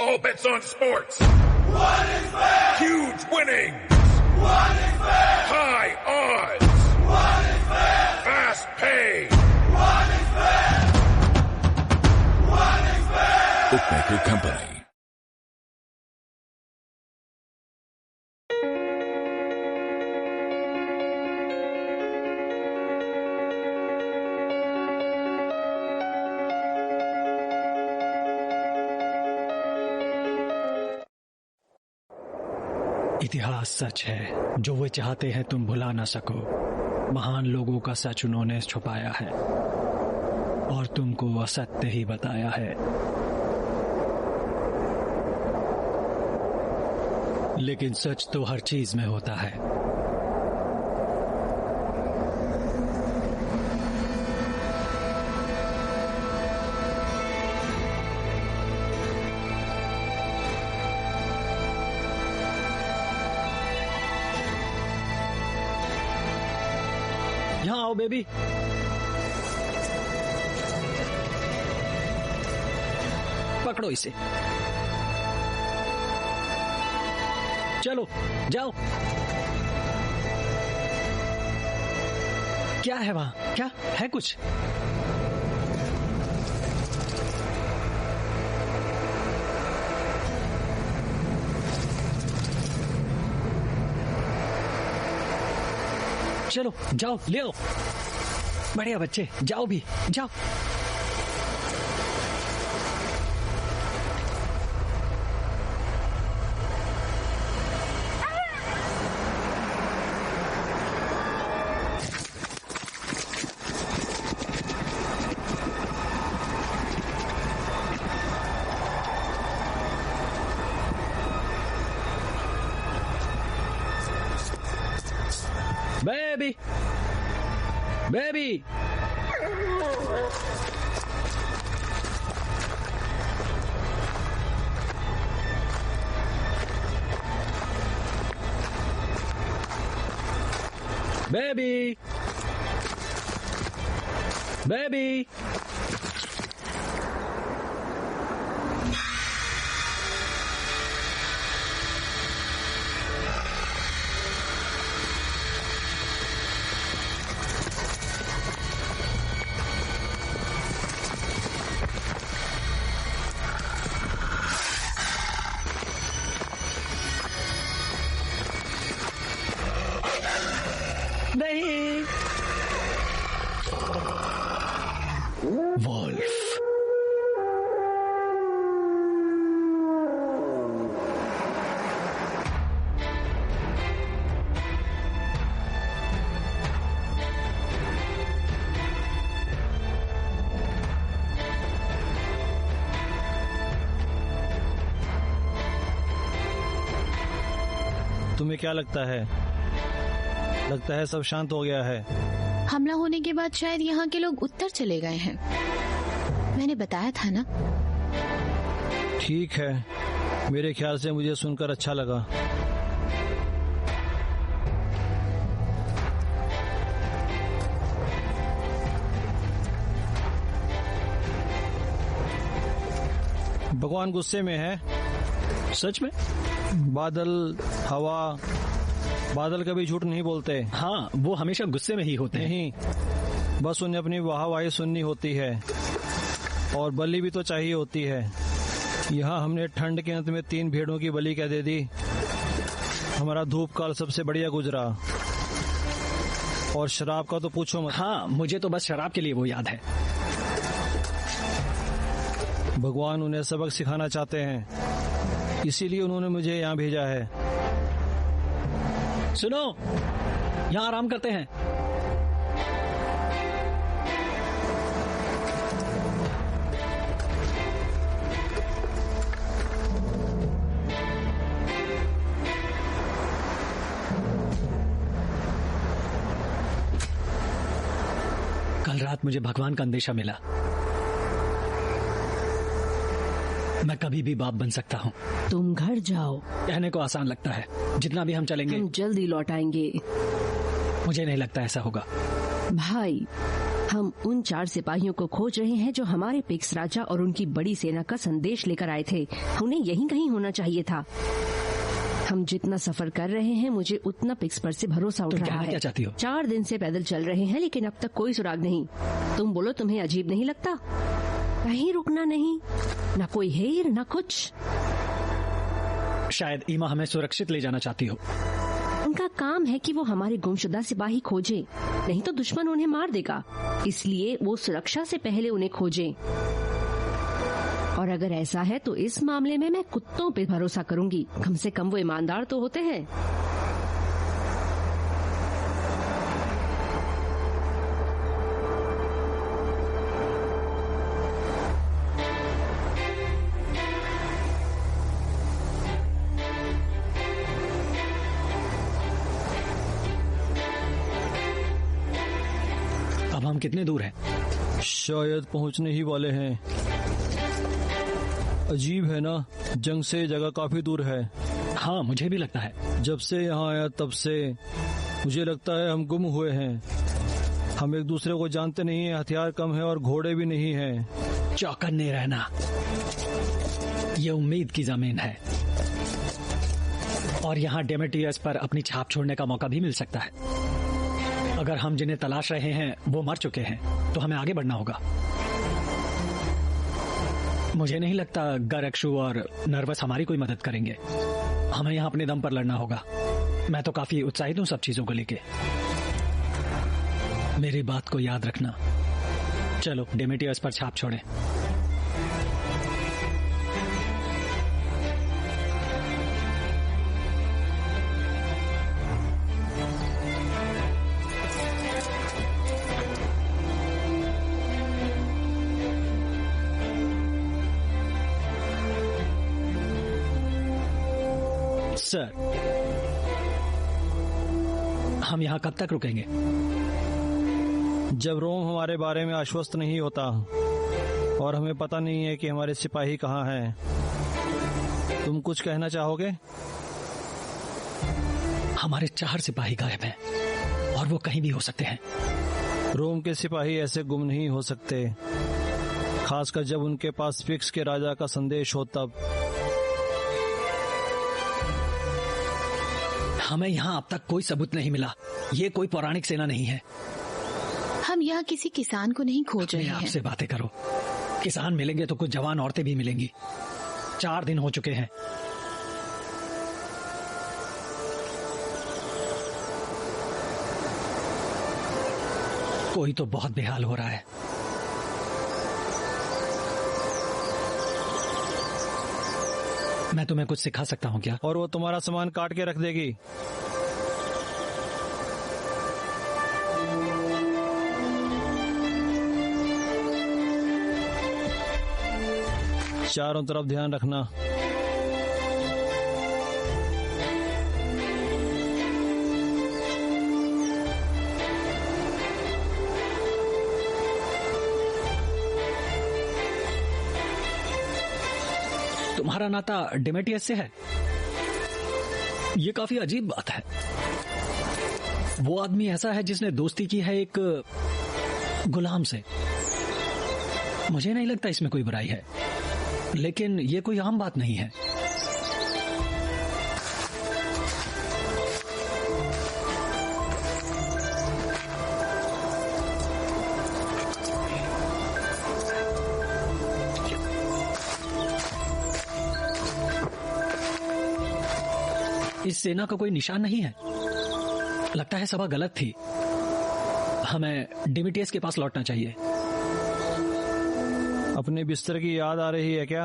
All bets on sports. What is bet? Huge winnings. What is bet? High odds. What is bet? Fast pay. What is bet? What is bet? Bookmaker Company. इतिहास सच है, जो वे चाहते हैं तुम भुला ना सको। महान लोगों का सच उन्होंने छुपाया है और तुमको असत्य ही बताया है। लेकिन सच तो हर चीज में होता है। यहाँ आओ बेबी। पकड़ो इसे। चलो जाओ। क्या है वहां? क्या है कुछ? चलो जाओ, ले आओ। बढ़िया बच्चे, जाओ भी, जाओ। Baby! Baby! Baby! Baby! नहीं। वॉल्फ। तुम्हें क्या लगता है? लगता है सब शांत हो गया है। हमला होने के बाद शायद यहाँ के लोग उत्तर चले गए हैं। मैंने बताया था ना। ठीक है, मेरे ख्याल से मुझे सुनकर अच्छा लगा। भगवान गुस्से में है। सच में? बादल, हवा, बादल कभी झूठ नहीं बोलते। हाँ, वो हमेशा गुस्से में ही होते हैं। नहीं, बस उन्हें अपनी वाहवाही सुननी होती है और बलि भी तो चाहिए होती है। यहाँ हमने ठंड के अंत में 3 भेड़ों की बलि क्या दे दी। हमारा धूप काल सबसे बढ़िया गुजरा और शराब का तो पूछो मत। हाँ, मुझे तो बस शराब के लिए वो याद है। भगवान उन्हें सबक सिखाना चाहते हैं, इसीलिए उन्होंने मुझे यहाँ भेजा है। सुनो, यहाँ आराम करते हैं। कल रात मुझे भगवान का अंदेशा मिला। मैं कभी भी बाप बन सकता हूँ। तुम घर जाओ। कहने को आसान लगता है, जितना भी हम चलेंगे। हम जल्दी लौट आएंगे। मुझे नहीं लगता ऐसा होगा। भाई, हम उन 4 सिपाहियों को खोज रहे हैं जो हमारे पिक्स राजा और उनकी बड़ी सेना का संदेश लेकर आए थे। उन्हें यहीं कहीं होना चाहिए था। हम जितना सफर कर रहे हैं मुझे उतना पिक्स पर से भरोसा उठ रहा है। क्या चाहती हो? 4 दिन से पैदल चल रहे हैं लेकिन अब तक कोई सुराग नहीं। तुम बोलो, तुम्हें अजीब नहीं लगता? कहीं रुकना नहीं, न कोई हेर न कुछ। शायद ईमा हमें सुरक्षित ले जाना चाहती हो। उनका काम है कि वो हमारे गुमशुदा सिपाही खोजे, नहीं तो दुश्मन उन्हें मार देगा। इसलिए वो सुरक्षा से पहले उन्हें खोजे। और अगर ऐसा है तो इस मामले में मैं कुत्तों पे भरोसा करूंगी। कम से कम वो ईमानदार तो होते हैं। अब हम कितने दूर हैं? शायद पहुंचने ही वाले हैं। अजीब है ना, जंग से जगह काफी दूर है। हाँ, मुझे भी लगता है। जब से यहाँ आया तब से मुझे लगता है हम गुम हुए हैं। हम एक दूसरे को जानते नहीं हैं, हथियार कम है और घोड़े भी नहीं हैं। चौकन्ने रहना, ये उम्मीद की जमीन है और यहाँ डेमेट्रियस पर अपनी छाप छोड़ने का मौका भी मिल सकता है। अगर हम जिन्हें तलाश रहे हैं वो मर चुके हैं तो हमें आगे बढ़ना होगा। मुझे नहीं लगता गरक्षु और नर्वस हमारी कोई मदद करेंगे। हमें यहाँ अपने दम पर लड़ना होगा। मैं तो काफी उत्साहित हूँ सब चीजों को लेके। मेरी बात को याद रखना। चलो डेमेट्रियस पर छाप छोड़ें। सर, हम यहाँ कब तक रुकेंगे? जब रोम हमारे बारे में आश्वस्त नहीं होता और हमें पता नहीं है कि हमारे सिपाही कहाँ हैं। तुम कुछ कहना चाहोगे? हमारे 4 सिपाही गायब हैं और वो कहीं भी हो सकते हैं। रोम के सिपाही ऐसे गुम नहीं हो सकते, खासकर जब उनके पास फिक्स के राजा का संदेश हो तब। हमें यहाँ अब तक कोई सबूत नहीं मिला। ये कोई पौराणिक सेना नहीं है। हम यहाँ किसी किसान को नहीं खोज रहे हैं। आपसे बातें करो। किसान मिलेंगे तो कुछ जवान औरतें भी मिलेंगी। 4 दिन हो चुके हैं। कोई तो बहुत बेहाल हो रहा है। मैं तुम्हें कुछ सिखा सकता हूँ क्या? और वो तुम्हारा सामान काट के रख देगी। चारों तरफ ध्यान रखना। तुम्हारा नाता डेमेट्रियस से है? ये काफी अजीब बात है। वो आदमी ऐसा है जिसने दोस्ती की है एक गुलाम से। मुझे नहीं लगता इसमें कोई बुराई है, लेकिन ये कोई आम बात नहीं है। इस सेना का कोई निशान नहीं है। लगता है सभा गलत थी। हमें डेमेट्रियस के पास लौटना चाहिए। अपने बिस्तर की याद आ रही है क्या?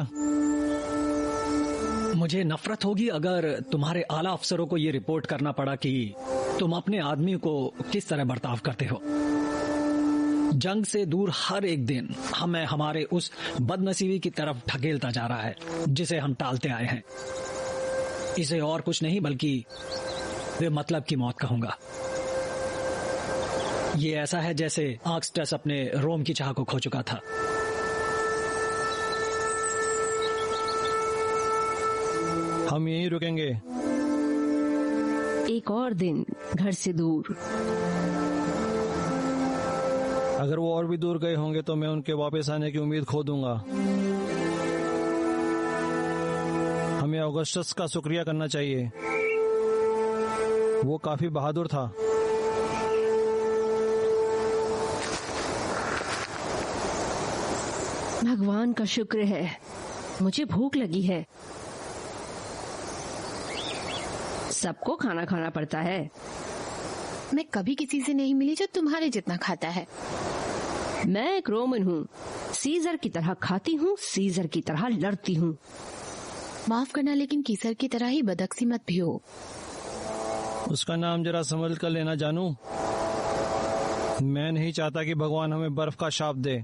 मुझे नफरत होगी अगर तुम्हारे आला अफसरों को ये रिपोर्ट करना पड़ा कि तुम अपने आदमी को किस तरह बर्ताव करते हो। जंग से दूर हर एक दिन हमें हमारे उस बदनसीबी की तरफ ढकेलता जा रहा है जिसे हम टालते आए हैं। इसे और कुछ नहीं बल्कि वे मतलब की मौत कहूंगा। ये ऐसा है जैसे आक्सटस अपने रोम की चाह को खो चुका था। हम यहीं रुकेंगे। एक और दिन घर से दूर। अगर वो और भी दूर गए होंगे तो मैं उनके वापस आने की उम्मीद खो दूंगा। हमें ऑगस्टस का शुक्रिया करना चाहिए, वो काफी बहादुर था। भगवान का शुक्र है, मुझे भूख लगी है। सबको खाना खाना पड़ता है। मैं कभी किसी से नहीं मिली जो तुम्हारे जितना खाता है। मैं एक रोमन हूँ, सीजर की तरह खाती हूँ, सीजर की तरह लड़ती हूँ। माफ करना, लेकिन कीसर की तरह ही बदकिस्मत भी हो। उसका नाम जरा संभल कर लेना जानू। मैं नहीं चाहता कि भगवान हमें बर्फ का शाप दे।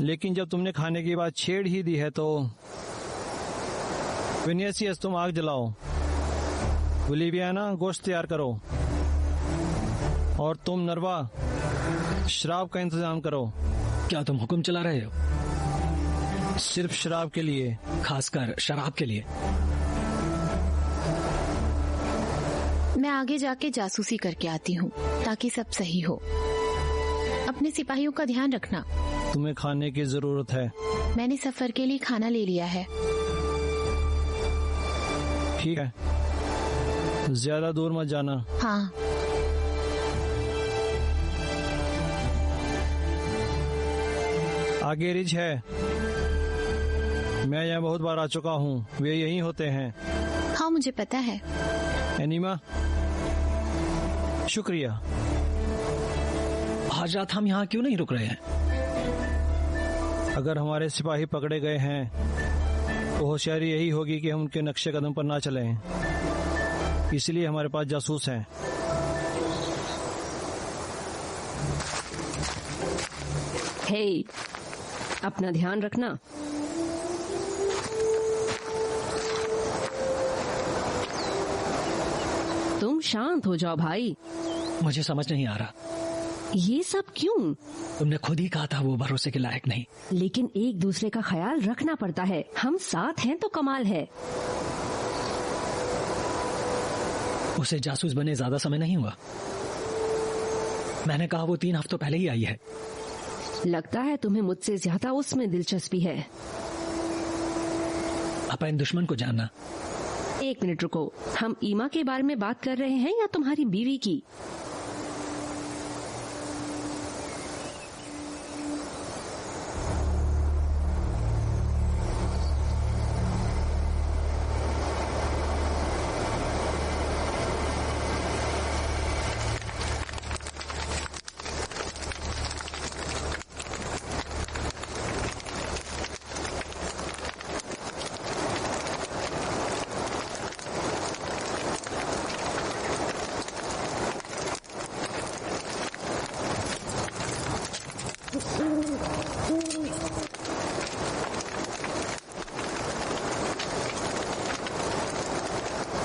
लेकिन जब तुमने खाने की बात छेड़ ही दी है तो विनियसियस, तुम आग जलाओ। ओलिवियाना, गोश्त तैयार करो। और तुम नरवा, शराब का इंतजाम करो। क्या तुम हुक्म चला रहे हो? सिर्फ शराब के लिए, खासकर शराब के लिए। मैं आगे जाके जासूसी करके आती हूँ ताकि सब सही हो। अपने सिपाहियों का ध्यान रखना। तुम्हें खाने की जरूरत है। मैंने सफर के लिए खाना ले लिया है। ठीक है, ज्यादा दूर मत जाना। हाँ। आगे रिज है, मैं यहाँ बहुत बार आ चुका हूँ, वे यहीं होते हैं। हाँ, मुझे पता है। एनिमा, शुक्रिया। आज रात हम यहाँ क्यों नहीं रुक रहे हैं? अगर हमारे सिपाही पकड़े गए हैं तो होशियारी यही होगी कि हम उनके नक्शे कदम पर ना चलें। इसलिए हमारे पास जासूस हैं। हे, अपना ध्यान रखना। तुम शांत हो जाओ भाई। मुझे समझ नहीं आ रहा, ये सब क्यों? तुमने खुद ही कहा था वो भरोसे के लायक नहीं। लेकिन एक दूसरे का ख्याल रखना पड़ता है। हम साथ हैं तो कमाल है। उसे जासूस बने ज्यादा समय नहीं हुआ। मैंने कहा वो 3 हफ्तों पहले ही आई है। लगता है तुम्हें मुझसे ज्यादा उसमें दिलचस्पी है। अपन दुश्मन को जानना। 1 मिनट रुको, हम ईमा के बारे में बात कर रहे हैं या तुम्हारी बीवी की?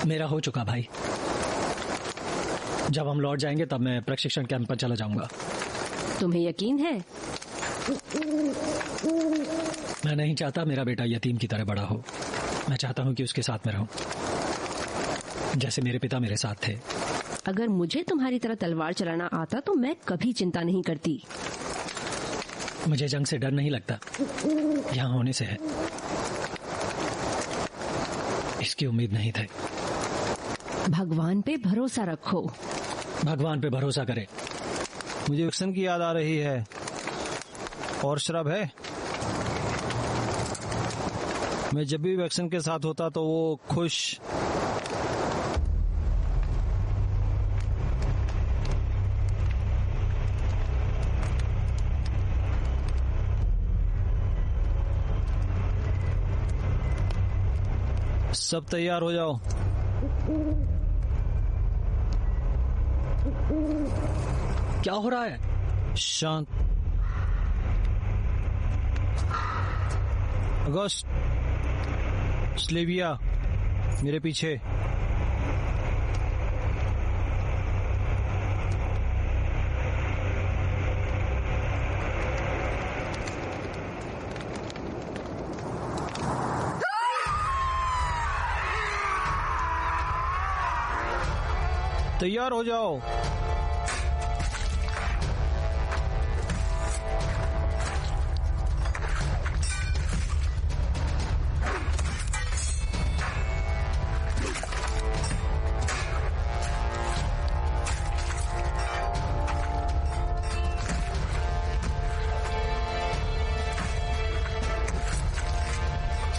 मेरा हो चुका भाई। जब हम लौट जाएंगे तब मैं प्रशिक्षण कैंप पर चला जाऊंगा। तुम्हें यकीन है? मैं नहीं चाहता मेरा बेटा यतीम की तरह बड़ा हो। मैं चाहता हूं कि उसके साथ में रहूं, जैसे मेरे पिता मेरे साथ थे। अगर मुझे तुम्हारी तरह तलवार चलाना आता तो मैं कभी चिंता नहीं करती। मुझे जंग से डर नहीं लगता, यहाँ होने से है। इसकी उम्मीद नहीं थी। भगवान पे भरोसा रखो। भगवान पे भरोसा करे। मुझे वैक्सन की याद आ रही है। और शराब है। मैं जब भी वैक्सन के साथ होता तो वो खुश। सब तैयार हो जाओ। क्या हो रहा है? शांत। अगस्त, स्लेविया, मेरे पीछे। तैयार हो जाओ।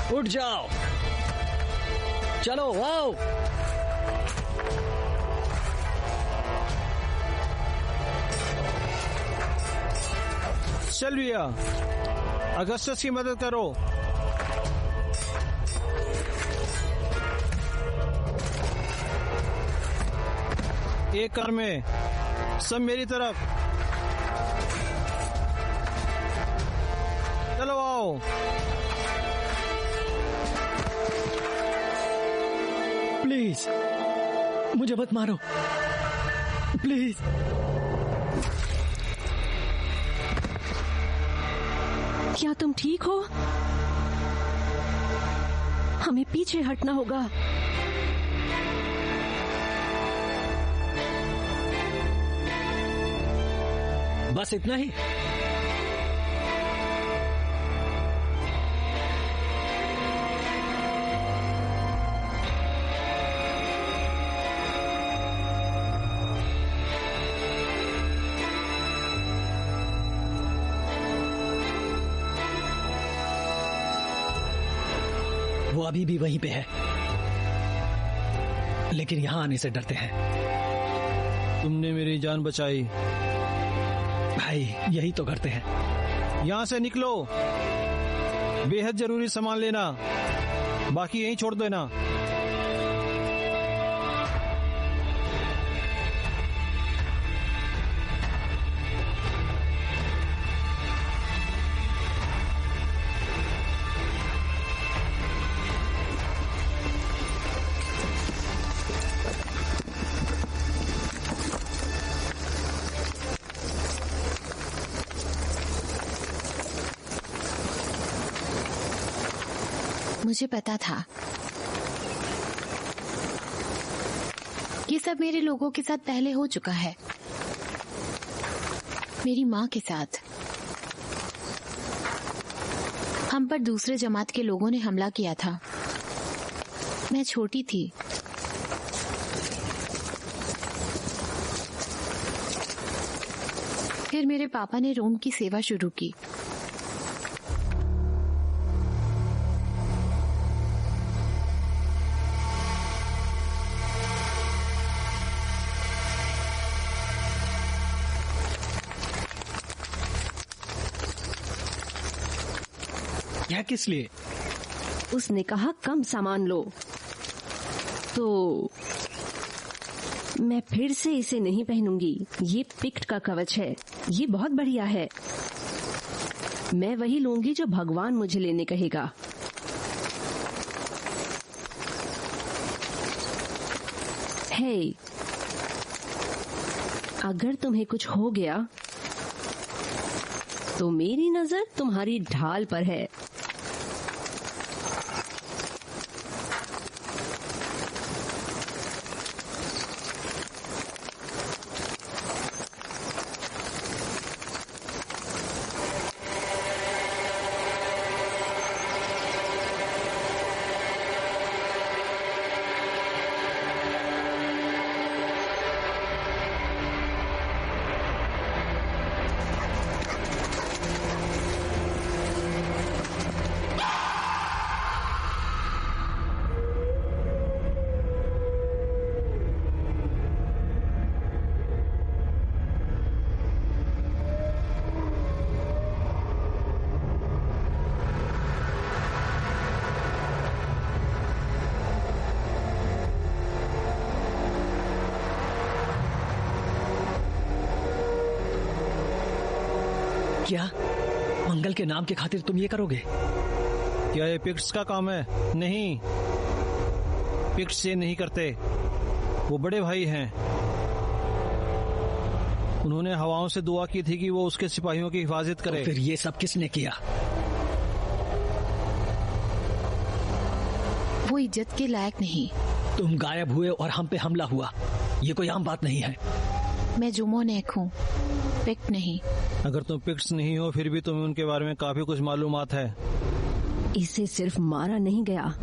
उठ जाओ, चलो आओ। सिल्विया, अगस्टस की मदद करो। एक कार में, सब मेरी तरफ। चलो आओ। प्लीज मुझे मत मारो, प्लीज। क्या तुम ठीक हो? हमें पीछे हटना होगा। बस इतना ही? वो अभी भी वहीं पे है, लेकिन यहां आने से डरते हैं। तुमने मेरी जान बचाई। भाई यही तो करते हैं। यहाँ से निकलो, बेहद जरूरी सामान लेना, बाकी यहीं छोड़ देना। मुझे पता था ये सब मेरे लोगों के साथ पहले हो चुका है, मेरी माँ के साथ। हम पर दूसरे जमात के लोगों ने हमला किया था। मैं छोटी थी। फिर मेरे पापा ने रोम की सेवा शुरू की। यह किस लिए? उसने कहा कम सामान लो, तो मैं फिर से इसे नहीं पहनूंगी। ये पिक्ट का कवच है, ये बहुत बढ़िया है। मैं वही लूंगी जो भगवान मुझे लेने कहेगा। हे, अगर तुम्हें कुछ हो गया तो मेरी नजर तुम्हारी ढाल पर है। क्या मंगल के नाम की खातिर तुम ये करोगे? क्या ये पिक्ट्स का काम है? नहीं, पिक्ट्स ये नहीं करते। वो बड़े भाई हैं। उन्होंने हवाओं से दुआ की थी कि वो उसके सिपाहियों की हिफाजत करे। तो फिर ये सब किसने किया? वो इज्जत के लायक नहीं। तुम गायब हुए और हम पे हमला हुआ, ये कोई आम बात नहीं है। मैं जुमोनेक हूँ, पिक्ट नहीं। अगर तुम पिक्ट्स नहीं हो फिर भी तुम्हें उनके बारे में काफी कुछ मालूमात है। इसे सिर्फ मारा नहीं गया,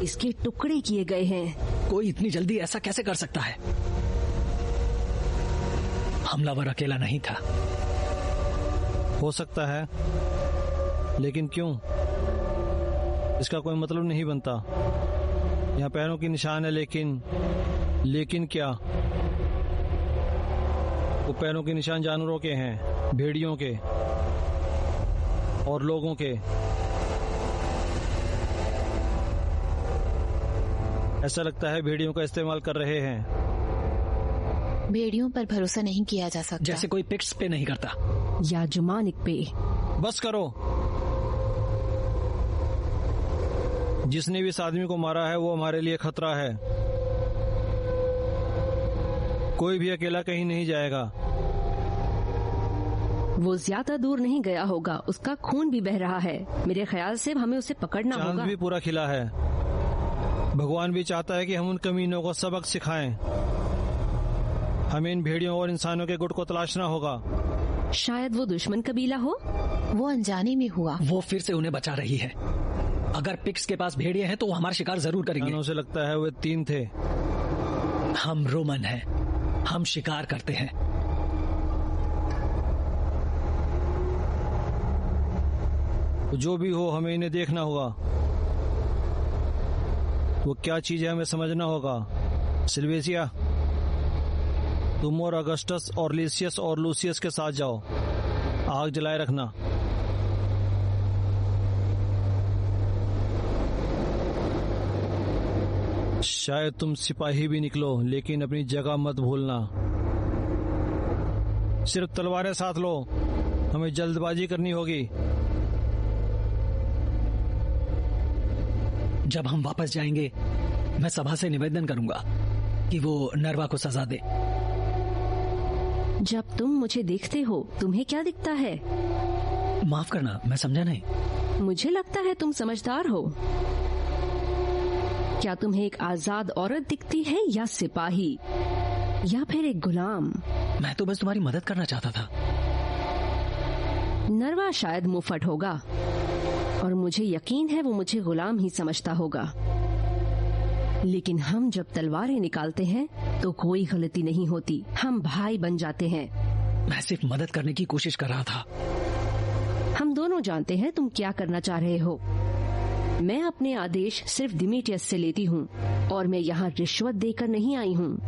इसके टुकड़े किए गए हैं। कोई इतनी जल्दी ऐसा कैसे कर सकता है? हमलावर अकेला नहीं था। हो सकता है, लेकिन क्यों? इसका कोई मतलब नहीं बनता। यहाँ पैरों की निशान है, लेकिन क्या? वो पैरों के निशान जानवरों के हैं, भेड़ियों के और लोगों के। ऐसा लगता है भेड़ियों का इस्तेमाल कर रहे हैं। भेड़ियों पर भरोसा नहीं किया जा सकता। जैसे कोई पिक्स पे नहीं करता या जुमानिक पे। बस करो। जिसने भी इस आदमी को मारा है वो हमारे लिए खतरा है। कोई भी अकेला कहीं नहीं जाएगा। वो ज्यादा दूर नहीं गया होगा, उसका खून भी बह रहा है। मेरे ख्याल से हमें उसे पकड़ना होगा। चांद भी पूरा खिला है। भगवान भी चाहता है कि हम उन कमीनों को सबक सिखाएं। हमें इन भेड़ियों और इंसानों के गुट को तलाशना होगा। शायद वो दुश्मन कबीला हो। वो अनजाने में हुआ। वो फिर से उन्हें बचा रही है। अगर पिक्स के पास भेड़िए हैं तो वो हमारा शिकार जरूर करेंगे। उसे लगता है वे 3 थे। हम रोमन हैं, हम शिकार करते हैं। जो भी हो हमें इन्हें देखना होगा। वो क्या चीज है हमें समझना होगा। सिल्वेसिया, तुम और अगस्टस और लिसियस और लूसियस के साथ जाओ, आग जलाए रखना। शायद तुम सिपाही भी निकलो, लेकिन अपनी जगह मत भूलना। सिर्फ तलवारें साथ लो, हमें जल्दबाजी करनी होगी। जब हम वापस जाएंगे मैं सभा से निवेदन करूंगा कि वो नरवा को सजा दे। जब तुम मुझे देखते हो तुम्हें क्या दिखता है? माफ करना, मैं समझा नहीं। मुझे लगता है तुम समझदार हो। क्या तुम्हें एक आजाद औरत दिखती है या सिपाही या फिर एक गुलाम? मैं तो बस तुम्हारी मदद करना चाहता था। नरवा शायद मुफट होगा और मुझे यकीन है वो मुझे गुलाम ही समझता होगा। लेकिन हम जब तलवारें निकालते हैं तो कोई गलती नहीं होती, हम भाई बन जाते हैं। मैं सिर्फ मदद करने की कोशिश कर रहा था। हम दोनों जानते हैं तुम क्या करना चाह रहे हो। मैं अपने आदेश सिर्फ डिमेटियस से लेती हूँ और मैं यहाँ रिश्वत देकर नहीं आई हूँ।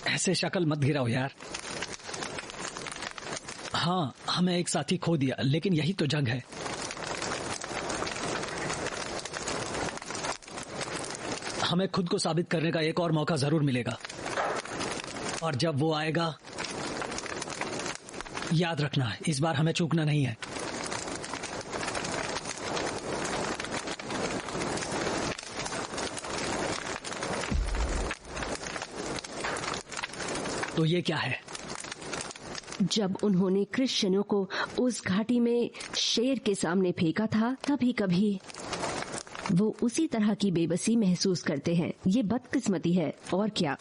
ऐसे शक्ल मत गिराओ यार। हाँ, हमें एक साथी खो दिया, लेकिन यही तो जंग है। हमें खुद को साबित करने का एक और मौका जरूर मिलेगा, और जब वो आएगा याद रखना, इस बार हमें चूकना नहीं है। तो ये क्या है? जब उन्होंने क्रिश्चियनों को उस घाटी में शेर के सामने फेंका था, कभी कभी वो उसी तरह की बेबसी महसूस करते हैं। ये बदकिस्मती है और क्या।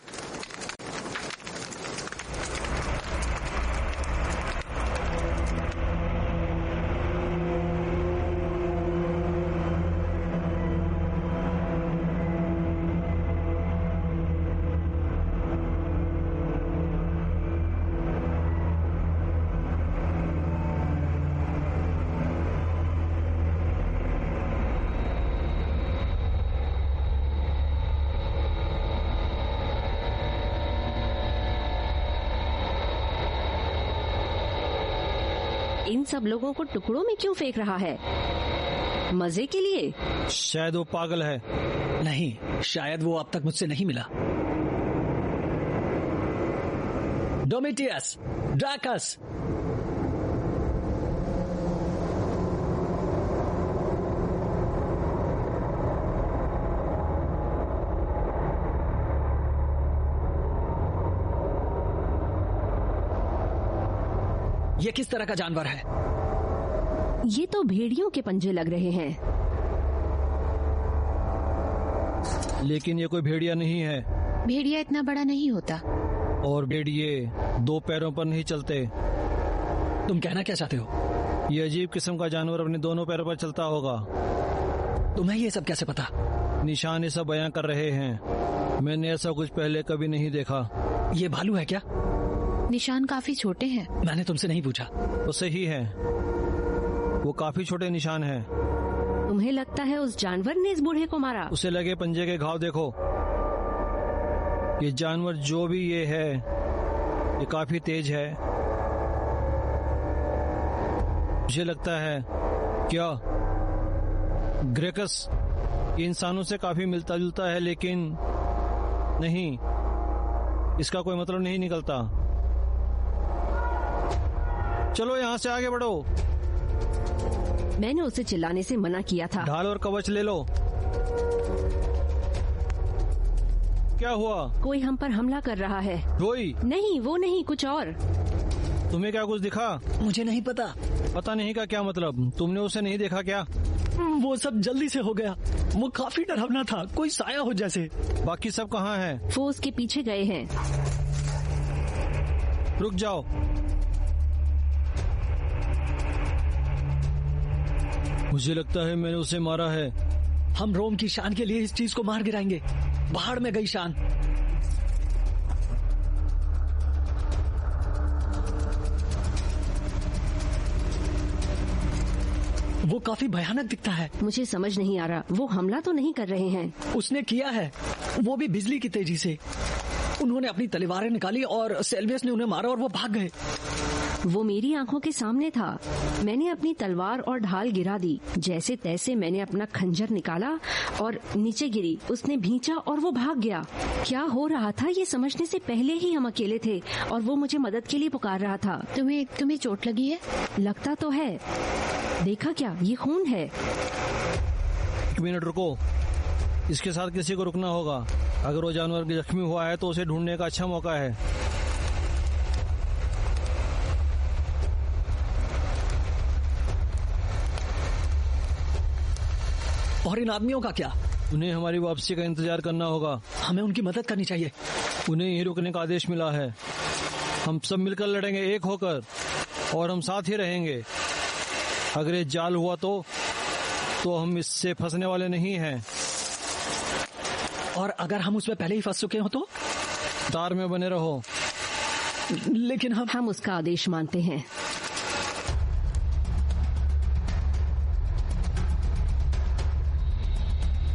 इन सब लोगों को टुकड़ों में क्यों फेंक रहा है? मजे के लिए? शायद वो पागल है। नहीं, शायद वो अब तक मुझसे नहीं मिला। डोमिटियस, ड्रैकस, ये किस तरह का जानवर है? ये तो भेड़ियों के पंजे लग रहे हैं। लेकिन ये कोई भेड़िया नहीं है। भेड़िया इतना बड़ा नहीं होता। और भेड़िए 2 पैरों पर नहीं चलते। तुम कहना क्या चाहते हो? ये अजीब किस्म का जानवर अपने दोनों पैरों पर चलता होगा। तुम्हें ये सब कैसे पता? निशान ये सब बयां कर रहे हैं। मैंने ऐसा कुछ पहले कभी नहीं देखा। ये भालू है क्या? निशान काफी छोटे हैं। मैंने तुमसे नहीं पूछा। वो सही है, वो काफी छोटे निशान हैं। तुम्हें लगता है उस जानवर ने इस बूढ़े को मारा? उसे लगे पंजे के घाव देखो। ये जानवर जो भी ये है, ये काफी तेज है। मुझे लगता है क्या ग्रेकस ये इंसानों से काफी मिलता जुलता है, लेकिन नहीं, इसका कोई मतलब नहीं निकलता। चलो यहाँ से आगे बढ़ो। मैंने उसे चिल्लाने से मना किया था। ढाल और कवच ले लो। क्या हुआ? कोई हम पर हमला कर रहा है। रोई? नहीं, वो नहीं, कुछ और। तुम्हें क्या कुछ दिखा? मुझे नहीं पता। पता नहीं का क्या मतलब? तुमने उसे नहीं देखा क्या? वो सब जल्दी से हो गया। वो काफी डरावना था, कोई साया हो जैसे। बाकी सब कहाँ हैं? वो उसके पीछे गए हैं। रुक जाओ। मुझे लगता है मैंने उसे मारा है। हम रोम की शान के लिए इस चीज को मार गिराएंगे। बाहर में गई शान। वो काफी भयानक दिखता है। मुझे समझ नहीं आ रहा, वो हमला तो नहीं कर रहे हैं। उसने किया है, वो भी बिजली की तेजी से। उन्होंने अपनी तलवारें निकाली और सेल्वियस ने उन्हें मारा और वो भाग गए। वो मेरी आंखों के सामने था। मैंने अपनी तलवार और ढाल गिरा दी। जैसे तैसे मैंने अपना खंजर निकाला और नीचे गिरी। उसने भींचा और वो भाग गया। क्या हो रहा था ये समझने से पहले ही हम अकेले थे और वो मुझे मदद के लिए पुकार रहा था। तुम्हें चोट लगी है? लगता तो है। देखा क्या? ये खून है। 1 मिनट रुको, इसके साथ किसी को रुकना होगा। अगर वो जानवर जख्मी हुआ है तो उसे ढूंढने का अच्छा मौका है। और इन आदमियों का क्या? उन्हें हमारी वापसी का इंतजार करना होगा। हमें उनकी मदद करनी चाहिए। उन्हें यहीं रुकने का आदेश मिला है। हम सब मिलकर लड़ेंगे, एक होकर, और हम साथ ही रहेंगे। अगर ये जाल हुआ तो हम इससे फंसने वाले नहीं हैं। और अगर हम उसमें पहले ही फंस चुके हो तो? तार में बने रहो। लेकिन हम उसका आदेश मानते हैं।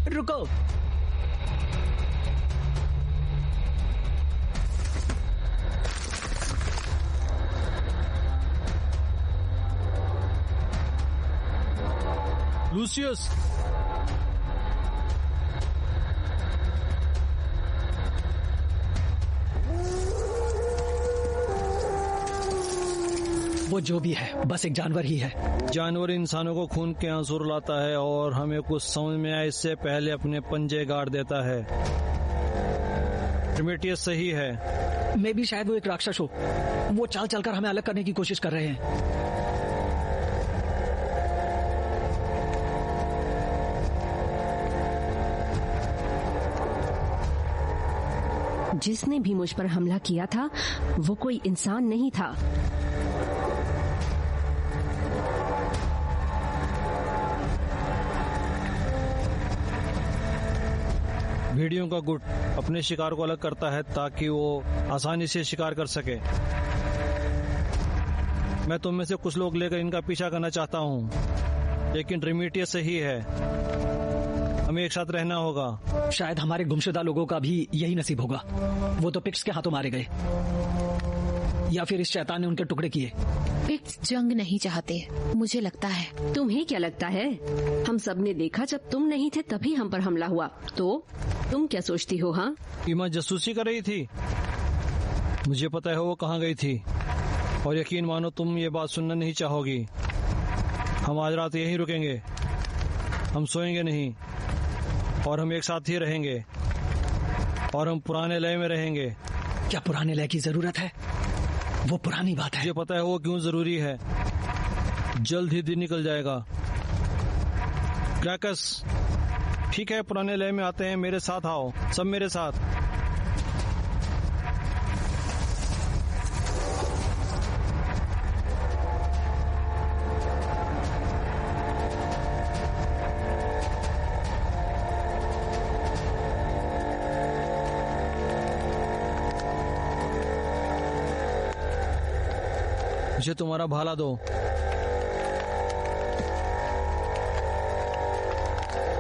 रुको। लूसियस, वो जो भी है बस एक जानवर ही है। जानवर इंसानों को खून के आंसू रुलाता है और हमें कुछ समझ में आए इससे पहले अपने पंजे गाड़ देता है। प्रोमेथियस सही है। मैं भी शायद वो एक राक्षस हो। वो चाल चलकर हमें अलग करने की कोशिश कर रहे हैं। जिसने भी मुझ पर हमला किया था वो कोई इंसान नहीं था। भेड़ियों का गुट अपने शिकार को अलग करता है ताकि वो आसानी से शिकार कर सके। मैं तुम में से कुछ लोग लेकर इनका पीछा करना चाहता हूँ, लेकिन प्रोमेथियस सही है, हमें एक साथ रहना होगा। शायद हमारे गुमशुदा लोगों का भी यही नसीब होगा। वो तो पिक्स के हाथों मारे गए, या फिर इस शैतान ने उनके टुकड़े किए। पिक्स जंग नहीं चाहते, मुझे लगता है। तुम्हें क्या लगता है? हम सब ने देखा जब तुम नहीं थे तभी हम पर हमला हुआ। तो तुम क्या सोचती हो? हाँ, ईमा जासूसी कर रही थी। मुझे पता है वो कहाँ गई थी, और यकीन मानो तुम ये बात सुनना नहीं चाहोगी। हम आज रात यहीं रुकेंगे, हम सोएंगे नहीं, और हम एक साथ ही रहेंगे, और हम पुराने लय में रहेंगे। क्या पुराने लय की जरूरत है? वो पुरानी बात है। मुझे पता है वो क्यों जरूरी है। जल्द ही दिन निकल जाएगा। ग्राकस, ठीक है, पुराने लय में आते हैं। मेरे साथ आओ, सब मेरे साथ। मुझे तुम्हारा भाला दो।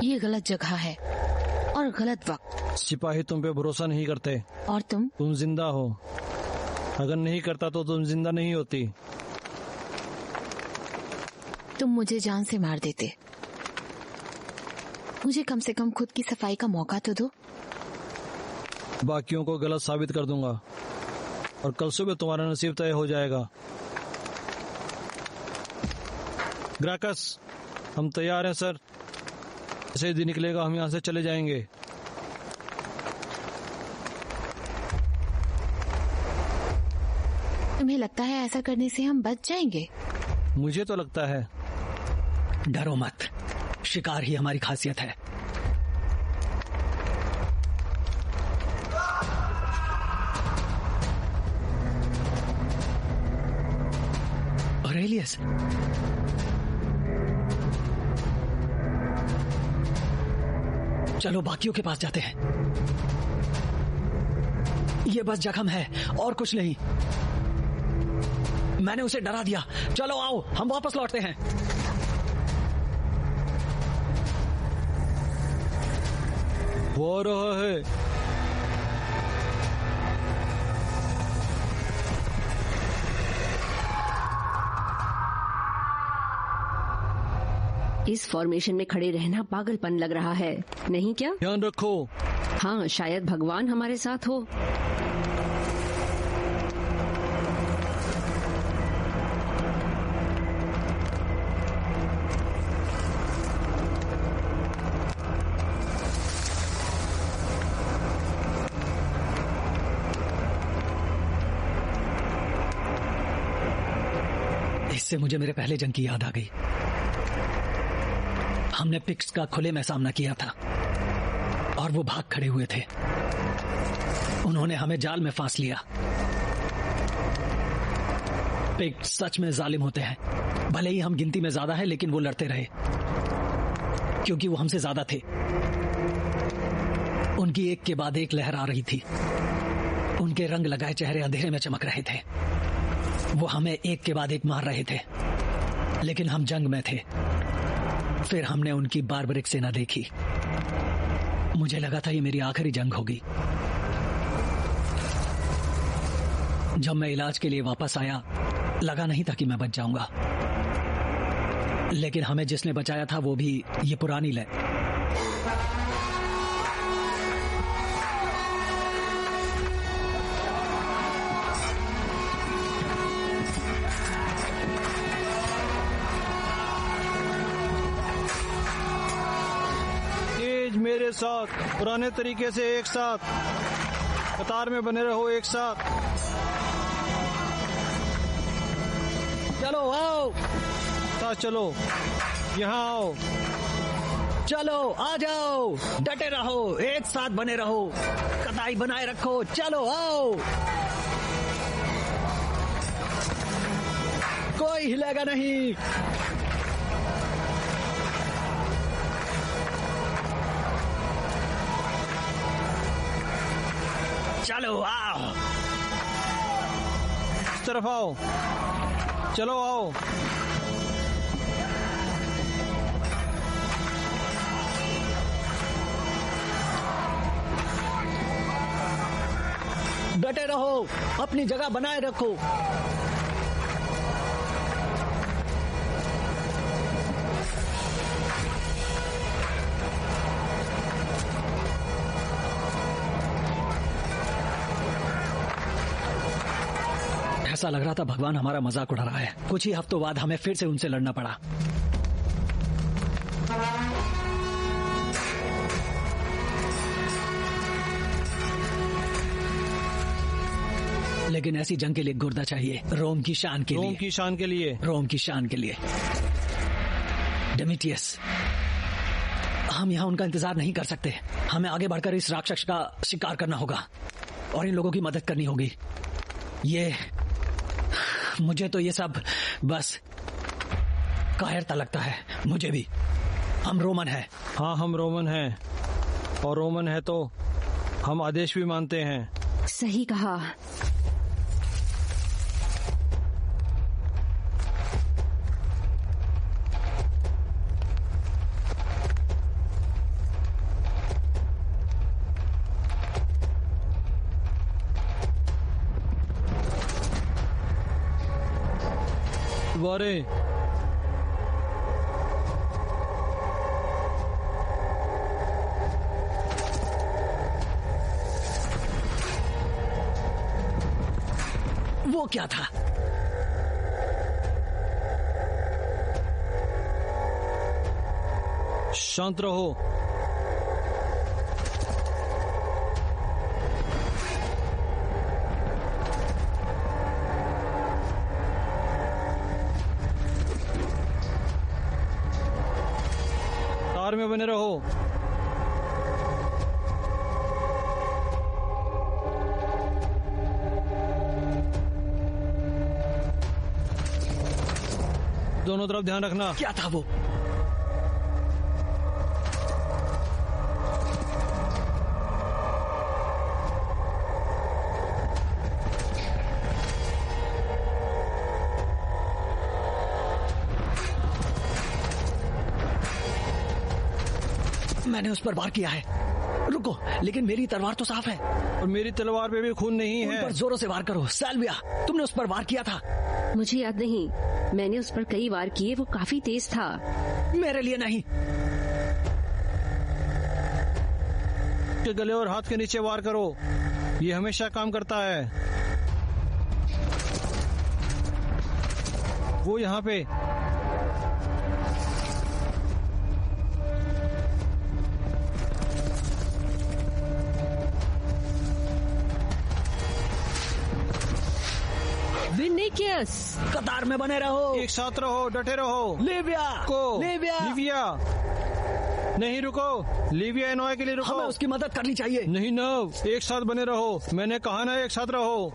ये गलत जगह है और गलत वक्त। सिपाही तुम पे भरोसा नहीं करते। और तुम जिंदा हो। अगर नहीं करता तो तुम जिंदा नहीं होती। तुम मुझे जान से मार देते। मुझे कम से कम खुद की सफाई का मौका तो दो। बाकियों को गलत साबित कर दूंगा और कल सुबह तुम्हारा नसीब तय हो जाएगा। ग्राकस, हम तैयार हैं सर। जैसे दिन निकलेगा हम यहाँ से चले जाएंगे। तुम्हें लगता है ऐसा करने से हम बच जाएंगे? मुझे तो लगता है। डरो मत, शिकार ही हमारी खासियत है। ऑरेलियस, चलो बाकियों के पास जाते हैं। ये बस जख्म है और कुछ नहीं। मैंने उसे डरा दिया। चलो आओ, हम वापस लौटते हैं। वो आ रहा है। इस फॉर्मेशन में खड़े रहना पागलपन लग रहा है, नहीं क्या? ध्यान रखो। हाँ, शायद भगवान हमारे साथ हो। इससे मुझे मेरे पहले जंग की याद आ गई। हमने पिक्स का खुले में सामना किया था और वो भाग खड़े हुए थे। उन्होंने हमें जाल में फांस लिया। पिक्स सच में जालिम होते हैं। भले ही हम गिनती में ज्यादा है, लेकिन वो लड़ते रहे क्योंकि वो हमसे ज्यादा थे। उनकी एक के बाद एक लहर आ रही थी। उनके रंग लगाए चेहरे अंधेरे में चमक रहे थे। वो हमें एक के बाद एक मार रहे थे, लेकिन हम जंग में थे। फिर हमने उनकी बार्बरिक सेना देखी। मुझे लगा था ये मेरी आखिरी जंग होगी। जब मैं इलाज के लिए वापस आया, लगा नहीं था कि मैं बच जाऊंगा, लेकिन हमें जिसने बचाया था वो भी ये पुरानी लय। मेरे साथ पुराने तरीके से एक साथ कतार में बने रहो, एक साथ। चलो आओ, साथ चलो, यहाँ आओ। चलो आ जाओ, डटे रहो, एक साथ बने रहो, कताई बनाए रखो। चलो आओ, कोई हिलेगा नहीं। चलो आओ, इस तरफ आओ। चलो आओ। डटे रहो, अपनी जगह बनाए रखो। ऐसा लग रहा था भगवान हमारा मजाक उड़ा रहा है। कुछ ही हफ्तों बाद हमें फिर से उनसे लड़ना पड़ा। लेकिन ऐसी जंग के लिए गुर्दा चाहिए, रोम की शान के लिए। रोम की शान के लिए। रोम की शान के लिए। डेमेटियस, हम यहाँ उनका इंतजार नहीं कर सकते। हमें आगे बढ़कर इस राक्षस का शिकार करना होगा और इन लोगों की मदद करनी होगी। मुझे तो ये सब बस कायरता लगता है। मुझे भी। हम रोमन हैं। हाँ, हम रोमन हैं, और रोमन है तो हम आदेश भी मानते हैं। सही कहा। वारे, वो क्या था? शांत रहो। तार में बने रहो। दोनों तरफ ध्यान रखना। क्या था वो? मैंने उस पर वार किया है। रुको, लेकिन मेरी तलवार तो साफ है। और मेरी तलवार पे भी खून नहीं उन है। पर जोरों से वार करो। सैल्विया, तुमने उस पर वार किया था। मुझे याद नहीं, मैंने उस पर कई वार किए। वो काफी तेज था। मेरे लिए नहीं। के गले और हाथ के नीचे वार करो। ये हमेशा काम करता है। वो यहाँ पे। विनिकियस, कतार में बने रहो। एक साथ रहो, डटे रहो। लिविया को लिविया नहीं, रुको। लिविया एनोआ के लिए रुको। हमें उसकी मदद करनी चाहिए। नहीं नव, एक साथ बने रहो। मैंने कहा ना, एक साथ रहो।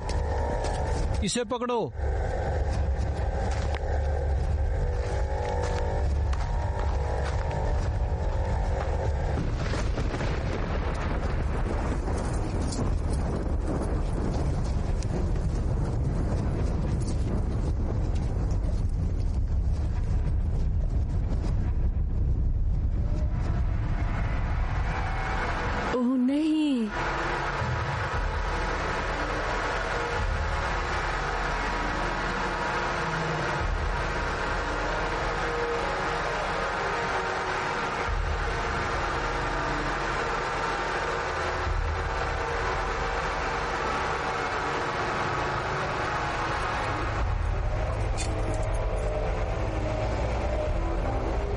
इसे पकड़ो। ओह नहीं।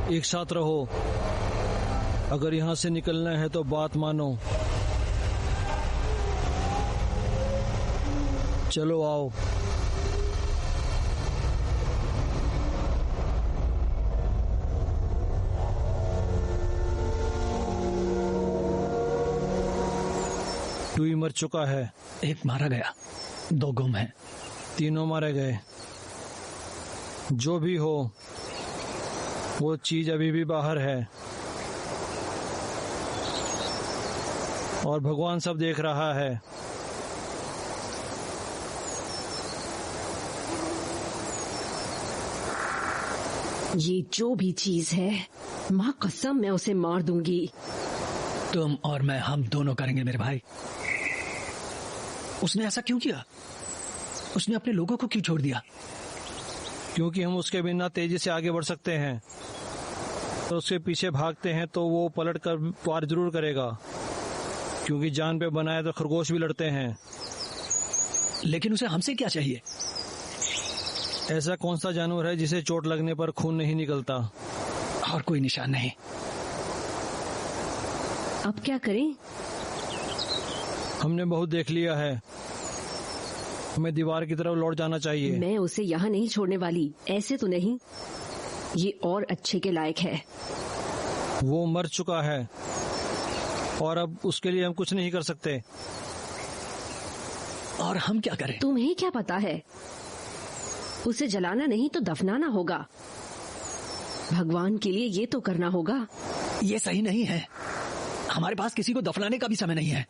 एक साथ रहो। अगर यहाँ से निकलना है तो बात मानो। चलो आओ। टूई मर चुका है। एक मारा गया, 2 गुम हैं। 3 मारे गए। जो भी हो, वो चीज अभी भी बाहर है और भगवान सब देख रहा है। ये जो भी चीज है, माँ कसम मैं उसे मार दूंगी। तुम और मैं, हम दोनों करेंगे मेरे भाई। उसने ऐसा क्यों किया? उसने अपने लोगों को क्यों छोड़ दिया? क्योंकि हम उसके बिना तेजी से आगे बढ़ सकते हैं। तो उसके पीछे भागते हैं तो वो पलट कर वार जरूर करेगा, क्योंकि जान पे बना है तो खरगोश भी लड़ते हैं। लेकिन उसे हमसे क्या चाहिए? ऐसा कौन सा जानवर है जिसे चोट लगने पर खून नहीं निकलता? और कोई निशान नहीं। अब क्या करें? हमने बहुत देख लिया है। हमें दीवार की तरफ लौट जाना चाहिए। मैं उसे यहाँ नहीं छोड़ने वाली, ऐसे तो नहीं। ये और अच्छे के लायक है। वो मर चुका है और अब उसके लिए हम कुछ नहीं कर सकते। और हम क्या करें? तुम्हें क्या पता है? उसे जलाना नहीं तो दफनाना होगा। भगवान के लिए ये तो करना होगा। ये सही नहीं है। हमारे पास किसी को दफनाने का भी समय नहीं है।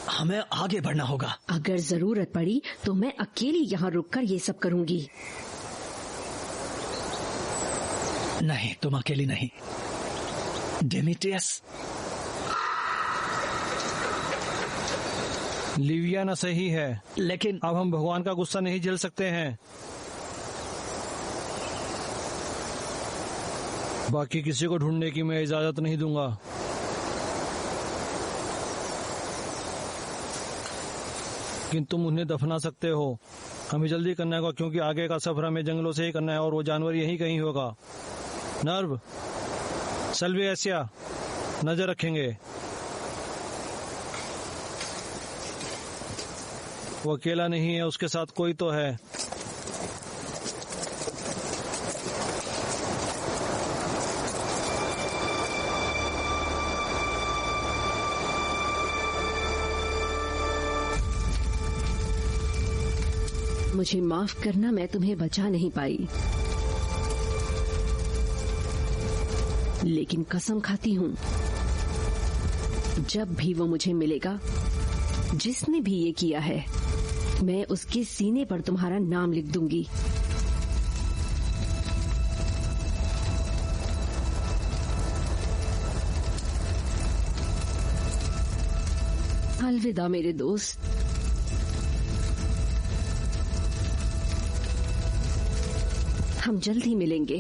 हमें आगे बढ़ना होगा। अगर जरूरत पड़ी तो मैं अकेली यहाँ रुककर ये सब करूंगी। नहीं, तुम अकेली नहीं। डेमेट्रियस, लिवियाना सही है, लेकिन अब हम भगवान का गुस्सा नहीं झेल सकते हैं। बाकी किसी को ढूंढने की मैं इजाजत नहीं दूंगा। लेकिन तुम उन्हें दफना सकते हो। हमें जल्दी करना होगा क्योंकि आगे का सफर हमें जंगलों से ही करना है और वो जानवर यहीं कहीं होगा। नर्व, सल्विएसिया, नजर रखेंगे। वो अकेला नहीं है, उसके साथ कोई तो है। मुझे माफ करना, मैं तुम्हें बचा नहीं पाई, लेकिन कसम खाती हूँ जब भी वो मुझे मिलेगा, जिसने भी ये किया है, मैं उसके सीने पर तुम्हारा नाम लिख दूंगी। अलविदा मेरे दोस्त। हम जल्द ही मिलेंगे।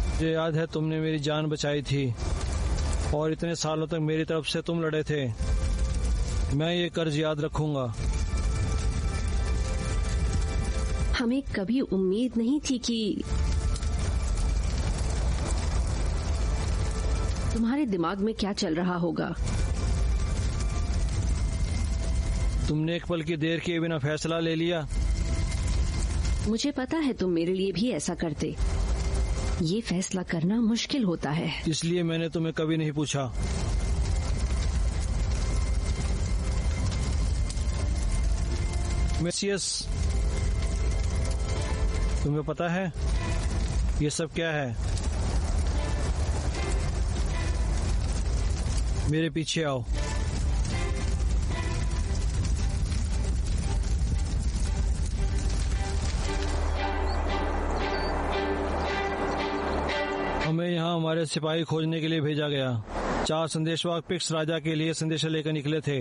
मुझे याद है तुमने मेरी जान बचाई थी और इतने सालों तक मेरी तरफ से तुम लड़े थे। मैं ये कर्ज याद रखूंगा। हमें कभी उम्मीद नहीं थी कि तुम्हारे दिमाग में क्या चल रहा होगा। तुमने एक पल की देर किए बिना फैसला ले लिया। मुझे पता है तुम मेरे लिए भी ऐसा करते। ये फैसला करना मुश्किल होता है, इसलिए मैंने तुम्हें कभी नहीं पूछा। मेसियस, तुम्हें पता है ये सब क्या है? मेरे पीछे आओ। हमें यहाँ हमारे सिपाही खोजने के लिए भेजा गया। 4 संदेशवाहक पिक्स राजा के लिए संदेश लेकर निकले थे।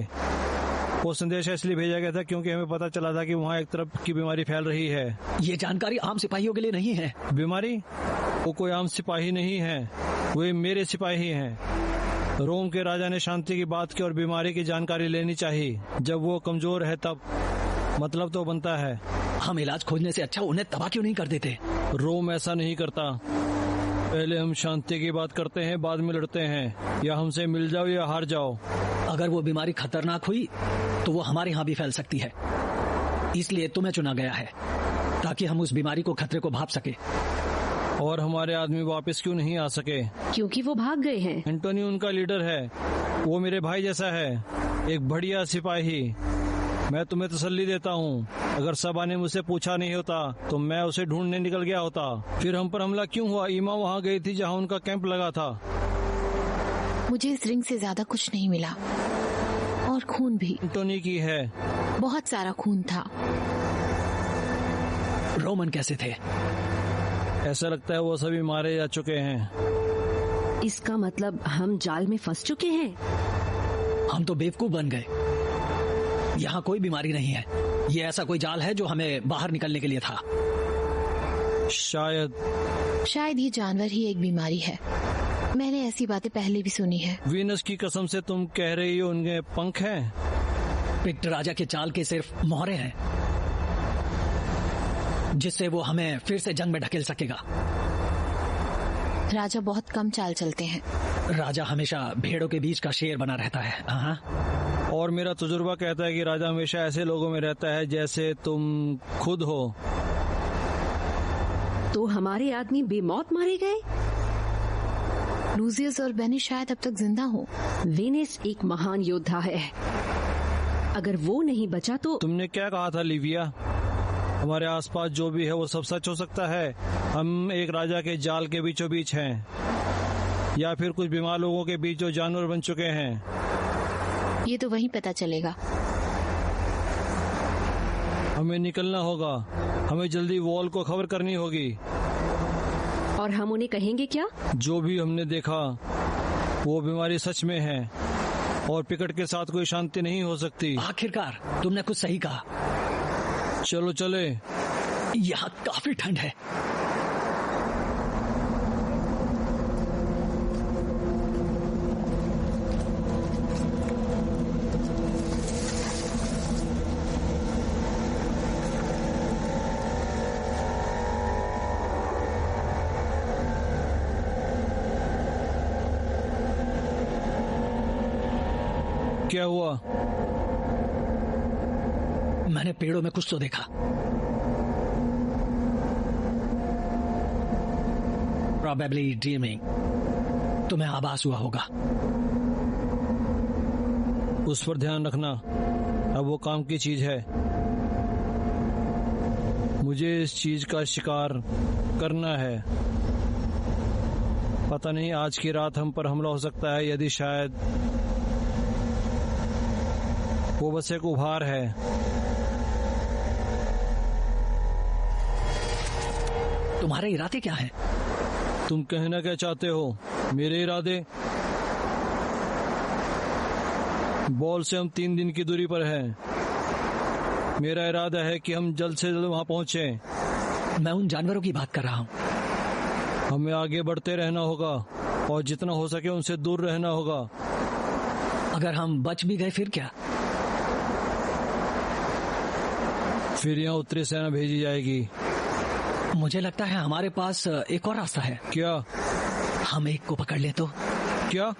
वो संदेश इसलिए भेजा गया था क्योंकि हमें पता चला था कि वहाँ एक तरफ की बीमारी फैल रही है। ये जानकारी आम सिपाहियों के लिए नहीं है। बीमारी? वो कोई आम सिपाही नहीं है, वे मेरे सिपाही हैं। रोम के राजा ने शांति की बात की और बीमारी की जानकारी लेनी चाहिए। जब वो कमजोर है तब मतलब तो बनता है। हम इलाज खोजने से अच्छा उन्हें तबाह क्यों नहीं कर देते? रोम ऐसा नहीं करता। पहले हम शांति की बात करते हैं, बाद में लड़ते हैं। या हमसे मिल जाओ या हार जाओ। अगर वो बीमारी खतरनाक हुई तो वो हमारे यहाँ भी फैल सकती है। इसलिए तुम्हें चुना गया है ताकि हम उस बीमारी को, खतरे को भाप सके। और हमारे आदमी वापस क्यों नहीं आ सके? क्योंकि वो भाग गए हैं। एंटोनी उनका लीडर है। वो मेरे भाई जैसा है, एक बढ़िया सिपाही। मैं तुम्हें तसल्ली देता हूँ, अगर सबा ने मुझसे पूछा नहीं होता तो मैं उसे ढूंढने निकल गया होता। फिर हम पर हमला क्यों हुआ? ईमा वहाँ गई थी जहाँ उनका कैंप लगा था। मुझे इस रिंग से ज्यादा कुछ नहीं मिला, और खून भी एंटोनी की है। बहुत सारा खून था। रोमन कैसे थे? ऐसा लगता है वो सभी मारे जा चुके हैं। इसका मतलब हम जाल में फंस चुके हैं। हम तो बेवकूफ बन गए। यहाँ कोई बीमारी नहीं है। ये ऐसा कोई जाल है जो हमें बाहर निकलने के लिए था। शायद ये जानवर ही एक बीमारी है। मैंने ऐसी बातें पहले भी सुनी है। वीनस की कसम से तुम कह रही हो उनके पंख हैं? पिक्ट राजा के चाल के सिर्फ मोहरे हैं, जिससे वो हमें फिर से जंग में ढकेल सकेगा। राजा बहुत कम चाल चलते हैं। राजा हमेशा भेड़ों के बीच का शेर बना रहता है। हाँ, और मेरा तजुर्बा कहता है कि राजा हमेशा ऐसे लोगों में रहता है जैसे तुम खुद हो। तो हमारे आदमी बेमौत मारे गए। लूसियस और बेनी शायद अब तक जिंदा हो। वेनिस एक महान योद्धा है, अगर वो नहीं बचा तो। तुमने क्या कहा था लिविया? हमारे आसपास जो भी है वो सब सच हो सकता है। हम एक राजा के जाल के बीचों बीच हैं, या फिर कुछ बीमार लोगों के बीच जो जानवर बन चुके हैं। ये तो वहीं पता चलेगा। हमें निकलना होगा, हमें जल्दी वॉल को खबर करनी होगी। और हम उन्हें कहेंगे क्या? जो भी हमने देखा वो बीमारी सच में है और पिकट के साथ कोई शांति नहीं हो सकती। आखिरकार तुमने कुछ सही कहा। चलो चले। यहाँ काफी ठंड है। क्या हुआ? मैंने पेड़ों में कुछ तो देखा। Probably dreaming। तुम्हें आभास हुआ होगा। उस पर ध्यान रखना, अब वो काम की चीज है। मुझे इस चीज का शिकार करना है। पता नहीं आज की रात हम पर हमला हो सकता है। यदि शायद वो बस एक उभार है। तुम्हारे इरादे क्या हैं? तुम कहना क्या चाहते हो? मेरे इरादे? बॉल से हम 3 दिन की दूरी पर हैं। मेरा इरादा है कि हम जल्द से जल्द वहां पहुंचे। मैं उन जानवरों की बात कर रहा हूँ। हमें आगे बढ़ते रहना होगा और जितना हो सके उनसे दूर रहना होगा। अगर हम बच भी गए फिर क्या? फिर यहाँ उत्तरी सेना भेजी जाएगी। मुझे लगता है हमारे पास एक और रास्ता है। क्या? हम एक को पकड़ ले तो। क्या?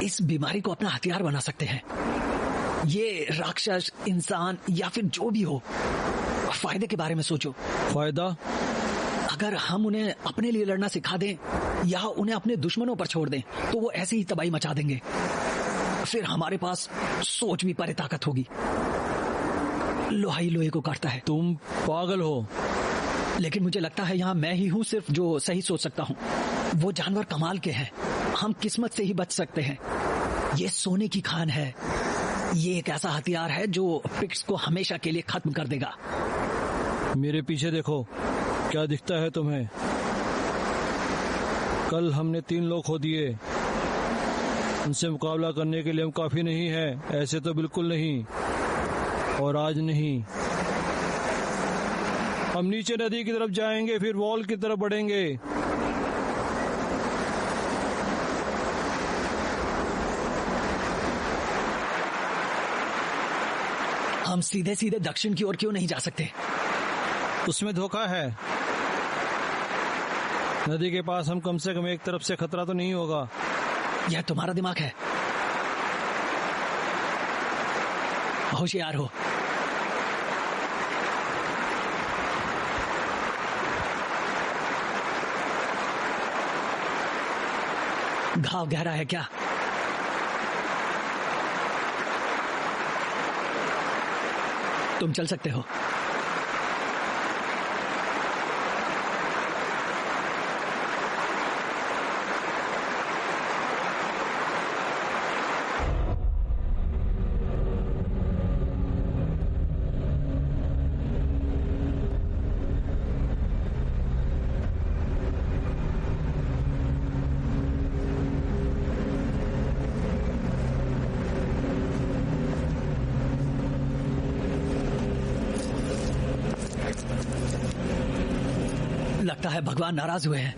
इस बीमारी को अपना हथियार बना सकते हैं। ये राक्षस, इंसान या फिर जो भी हो, फायदे के बारे में सोचो। फायदा? अगर हम उन्हें अपने लिए लड़ना सिखा दें या उन्हें अपने दुश्मनों पर छोड़ दें तो वो ऐसे ही तबाही मचा देंगे। फिर हमारे पास सोच भी परे ताकत होगी। लोहा ही लोहे को काटता है। तुम पागल हो। लेकिन मुझे लगता है यहाँ मैं ही हूँ सिर्फ जो सही सोच सकता हूँ। वो जानवर कमाल के हैं। हम किस्मत से ही बच सकते हैं। ये सोने की खान है। ये एक ऐसा हथियार है जो पिक्ट्स को हमेशा के लिए खत्म कर देगा। मेरे पीछे देखो, क्या दिखता है तुम्हें? कल हमने 3 लोग खो दिए। उनसे मुकाबला करने के लिए हम काफी नहीं है। ऐसे तो बिल्कुल नहीं, और आज नहीं। हम नीचे नदी की तरफ जाएंगे, फिर वॉल की तरफ बढ़ेंगे। हम सीधे सीधे दक्षिण की ओर क्यों नहीं जा सकते? उसमें धोखा है। नदी के पास हम कम से कम एक तरफ से खतरा तो नहीं होगा। यह तुम्हारा दिमाग है। होशियार हो। घाव गहरा है क्या? तुम चल सकते हो। लगता है भगवान नाराज हुए हैं।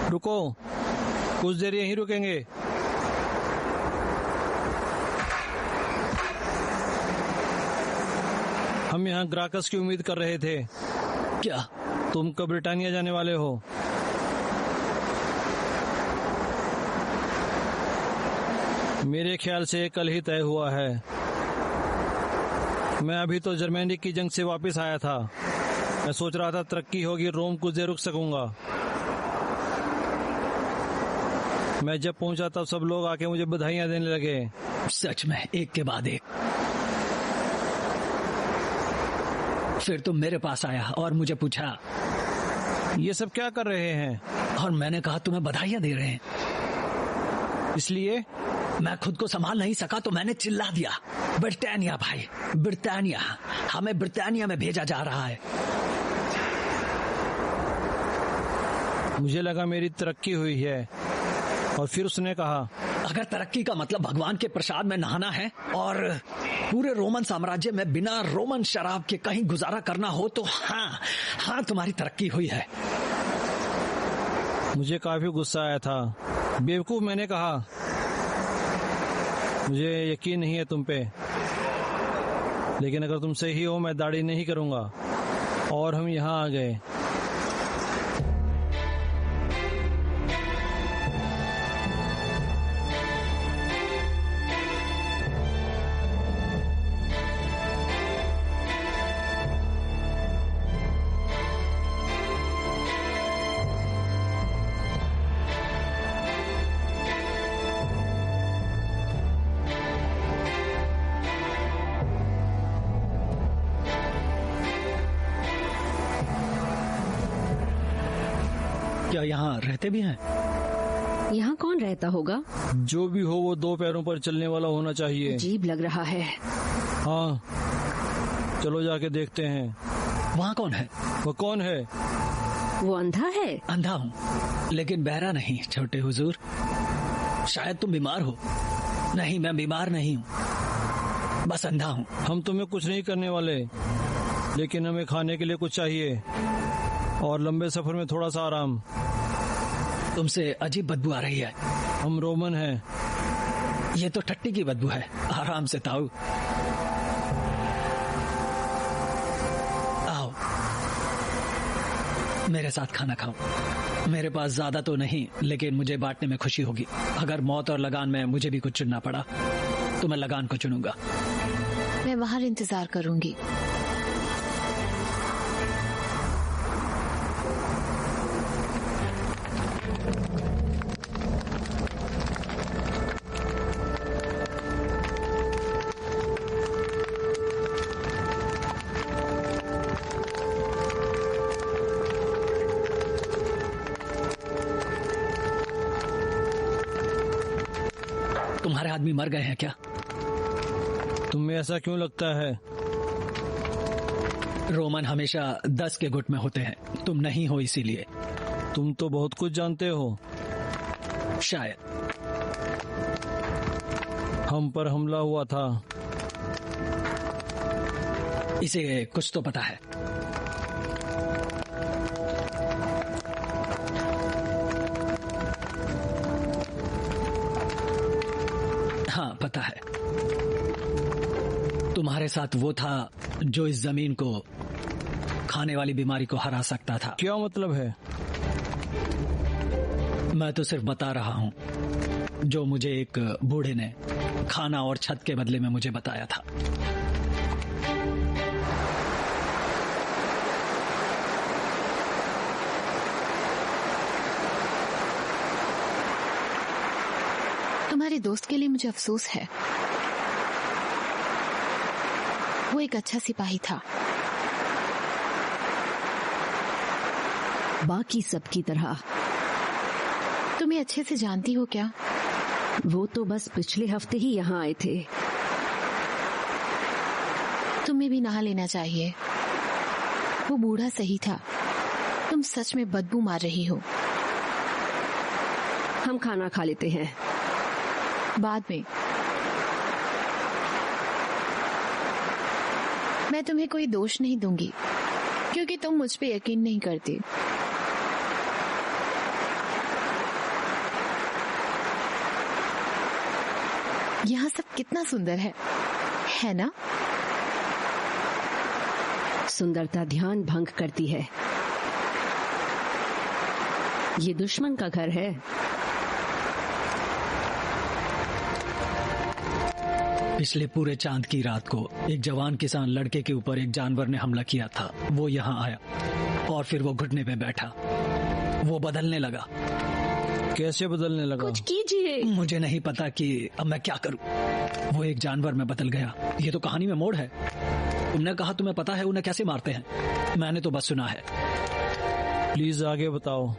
रुको, कुछ देर यहीं रुकेंगे। हम यहाँ ग्राकस की उम्मीद कर रहे थे। क्या तुम कब ब्रिटानिया जाने वाले हो? मेरे ख्याल से कल ही तय हुआ है। मैं अभी तो जर्मनी की जंग से वापस आया था। मैं सोच रहा था तरक्की होगी, रोम कुछ देर रुक सकूंगा। मैं जब पहुंचा तब सब लोग आके मुझे बधाइयां देने लगे। सच में, एक के बाद एक। फिर तुम मेरे पास आया और मुझे पूछा ये सब क्या कर रहे हैं? और मैंने कहा तुम्हें बधाइयां दे रहे हैं। इसलिए मैं खुद को संभाल नहीं सका तो मैंने चिल्ला दिया, ब्रिटानिया भाई, ब्रिटानिया, हमें ब्रिटानिया में भेजा जा रहा है। मुझे लगा मेरी तरक्की हुई है। और फिर उसने कहा, अगर तरक्की का मतलब भगवान के प्रसाद में नहाना है और पूरे रोमन साम्राज्य में बिना रोमन शराब के कहीं गुजारा करना हो तो हाँ, तुम्हारी तरक्की हुई है। मुझे काफी गुस्सा आया था। बेवकूफ, मैंने कहा, मुझे यकीन नहीं है तुम पे, लेकिन अगर तुम सही हो मैं दाढ़ी नहीं करूंगा। और हम यहाँ आ गए। क्या यहाँ रहते भी हैं? यहाँ कौन रहता होगा? जो भी हो वो 2 पैरों पर चलने वाला होना चाहिए। अजीब लग रहा है। हाँ, चलो जाके देखते हैं। वहाँ कौन है? वो कौन है? वो अंधा है। अंधा हूँ, लेकिन बहरा नहीं छोटे हुजूर। शायद तुम बीमार हो। नहीं, मैं बीमार नहीं हूँ, बस अंधा हूँ। हम तुम्हें कुछ नहीं करने वाले, लेकिन हमें खाने के लिए कुछ चाहिए और लंबे सफर में थोड़ा सा आराम। तुमसे अजीब बदबू आ रही है। हम रोमन हैं। ये तो टट्टी की बदबू है। आराम से ताऊ। आओ, मेरे साथ खाना खाओ। मेरे पास ज्यादा तो नहीं, लेकिन मुझे बांटने में खुशी होगी। अगर मौत और लगान में मुझे भी कुछ चुनना पड़ा तो मैं लगान को चुनूंगा। मैं बाहर इंतजार करूंगी। तुम्हारे आदमी मर गए हैं क्या? तुम्हें ऐसा क्यों लगता है? रोमन हमेशा 10 के गुट में होते हैं, तुम नहीं हो इसीलिए। तुम तो बहुत कुछ जानते हो। शायद। हम पर हमला हुआ था। इसे कुछ तो पता है। हाँ, पता है। तुम्हारे साथ वो था जो इस जमीन को खाने वाली बीमारी को हरा सकता था। क्या मतलब है? मैं तो सिर्फ बता रहा हूँ जो मुझे एक बूढ़े ने खाना और छत के बदले में मुझे बताया था। तुम्हारे दोस्त के लिए मुझे अफसोस है। वो एक अच्छा सिपाही था, बाकी सबकी तरह। तुम्हें अच्छे से जानती हो क्या? वो तो बस पिछले हफ्ते ही यहाँ आए थे। तुम्हें भी नहा लेना चाहिए। वो बूढ़ा सही था, तुम सच में बदबू मार रही हो। हम खाना खा लेते हैं बाद में। मैं तुम्हें कोई दोष नहीं दूंगी क्योंकि तुम मुझ पे यकीन नहीं करते। यहाँ सब कितना सुंदर है ना? सुंदरता ध्यान भंग करती है। ये दुश्मन का घर है। पिछले पूरे चांद की रात को एक जवान किसान लड़के के ऊपर एक जानवर ने हमला किया था। वो यहाँ आया और फिर वो घुटने पे बैठा। वो बदलने लगा। कैसे बदलने लगा? कुछ कीजिए। मुझे नहीं पता कि अब मैं क्या करूं। वो एक जानवर में बदल गया। ये तो कहानी में मोड़ है। तुमने कहा तुम्हें पता है उन्हें कैसे मारते हैं। मैंने तो बस सुना है। प्लीज आगे बताओ।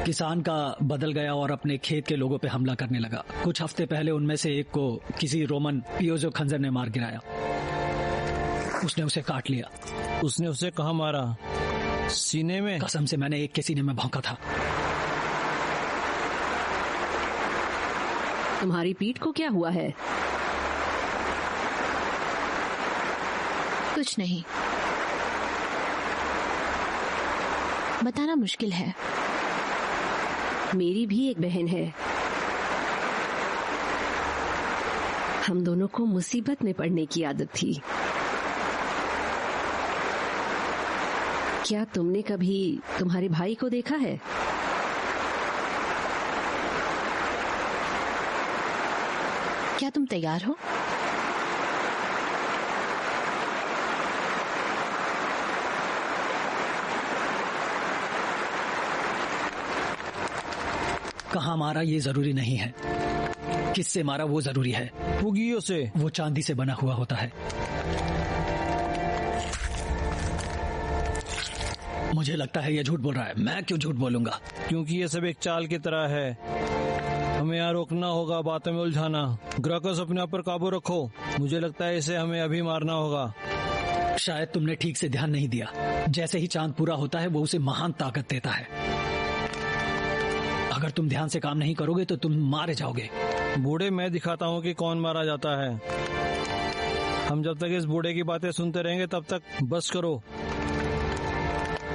किसान का बदल गया और अपने खेत के लोगों पे हमला करने लगा। कुछ हफ्ते पहले उनमें से एक को किसी रोमन पियोजो खंजर ने मार गिराया। उसने उसे काट लिया। उसने उसे कहाँ मारा? सीने में? कसम से मैंने एक के सीने में भौंका था। तुम्हारी पीठ को क्या हुआ है? कुछ नहीं, बताना मुश्किल है। मेरी भी एक बहन है। हम दोनों को मुसीबत में पड़ने की आदत थी। क्या तुमने कभी तुम्हारे भाई को देखा है? क्या तुम तैयार हो? कहाँ मारा ये जरूरी नहीं है, किससे मारा वो जरूरी है। पुगियों से। वो चांदी से बना हुआ होता है। मुझे लगता है ये झूठ बोल रहा है। मैं क्यों झूठ बोलूंगा? क्योंकि ये सब एक चाल की तरह है। हमें यहाँ रोकना होगा, बातों में उलझाना। ग्राकस, अपने आप पर काबू रखो। मुझे लगता है इसे हमें अभी मारना होगा। शायद तुमने ठीक से ध्यान नहीं दिया। जैसे ही चांद पूरा होता है वो उसे महान ताकत देता है। अगर तुम ध्यान से काम नहीं करोगे तो तुम मारे जाओगे। बूढ़े, मैं दिखाता हूँ कि कौन मारा जाता है। हम जब तक इस बूढ़े की बातें सुनते रहेंगे तब तक बस करो।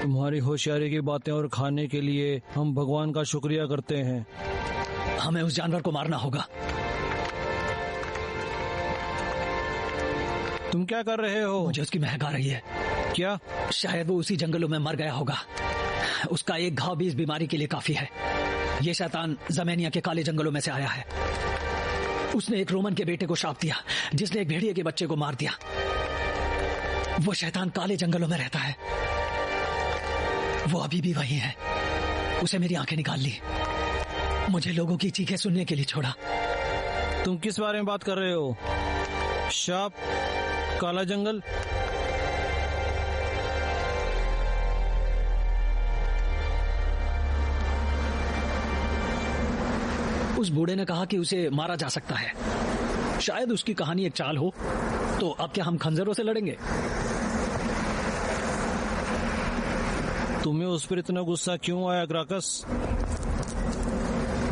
तुम्हारी होशियारी की बातें और खाने के लिए हम भगवान का शुक्रिया करते हैं। हमें उस जानवर को मारना होगा। तुम क्या कर रहे हो? मुझे उसकी महक आ रही है। क्या? शायद वो उसी जंगलों में मर गया होगा। उसका एक घाव भी इस बीमारी के लिए काफी है। ये शैतान ज़मेनिया के काले जंगलों में से आया है। उसने एक रोमन के बेटे को शाप दिया जिसने एक भेड़िए के बच्चे को मार दिया। वो शैतान काले जंगलों में रहता है। वो अभी भी वही है। उसे मेरी आंखें निकाल ली। मुझे लोगों की चीखें सुनने के लिए छोड़ा। तुम किस बारे में बात कर रहे हो? शाप? काला जंगल? उस बूढ़े ने कहा कि उसे मारा जा सकता है। शायद उसकी कहानी एक चाल हो। तो अब क्या हम खंजरों से लड़ेंगे? तुम्हें उस पर इतना गुस्सा क्यों आया ग्राकस?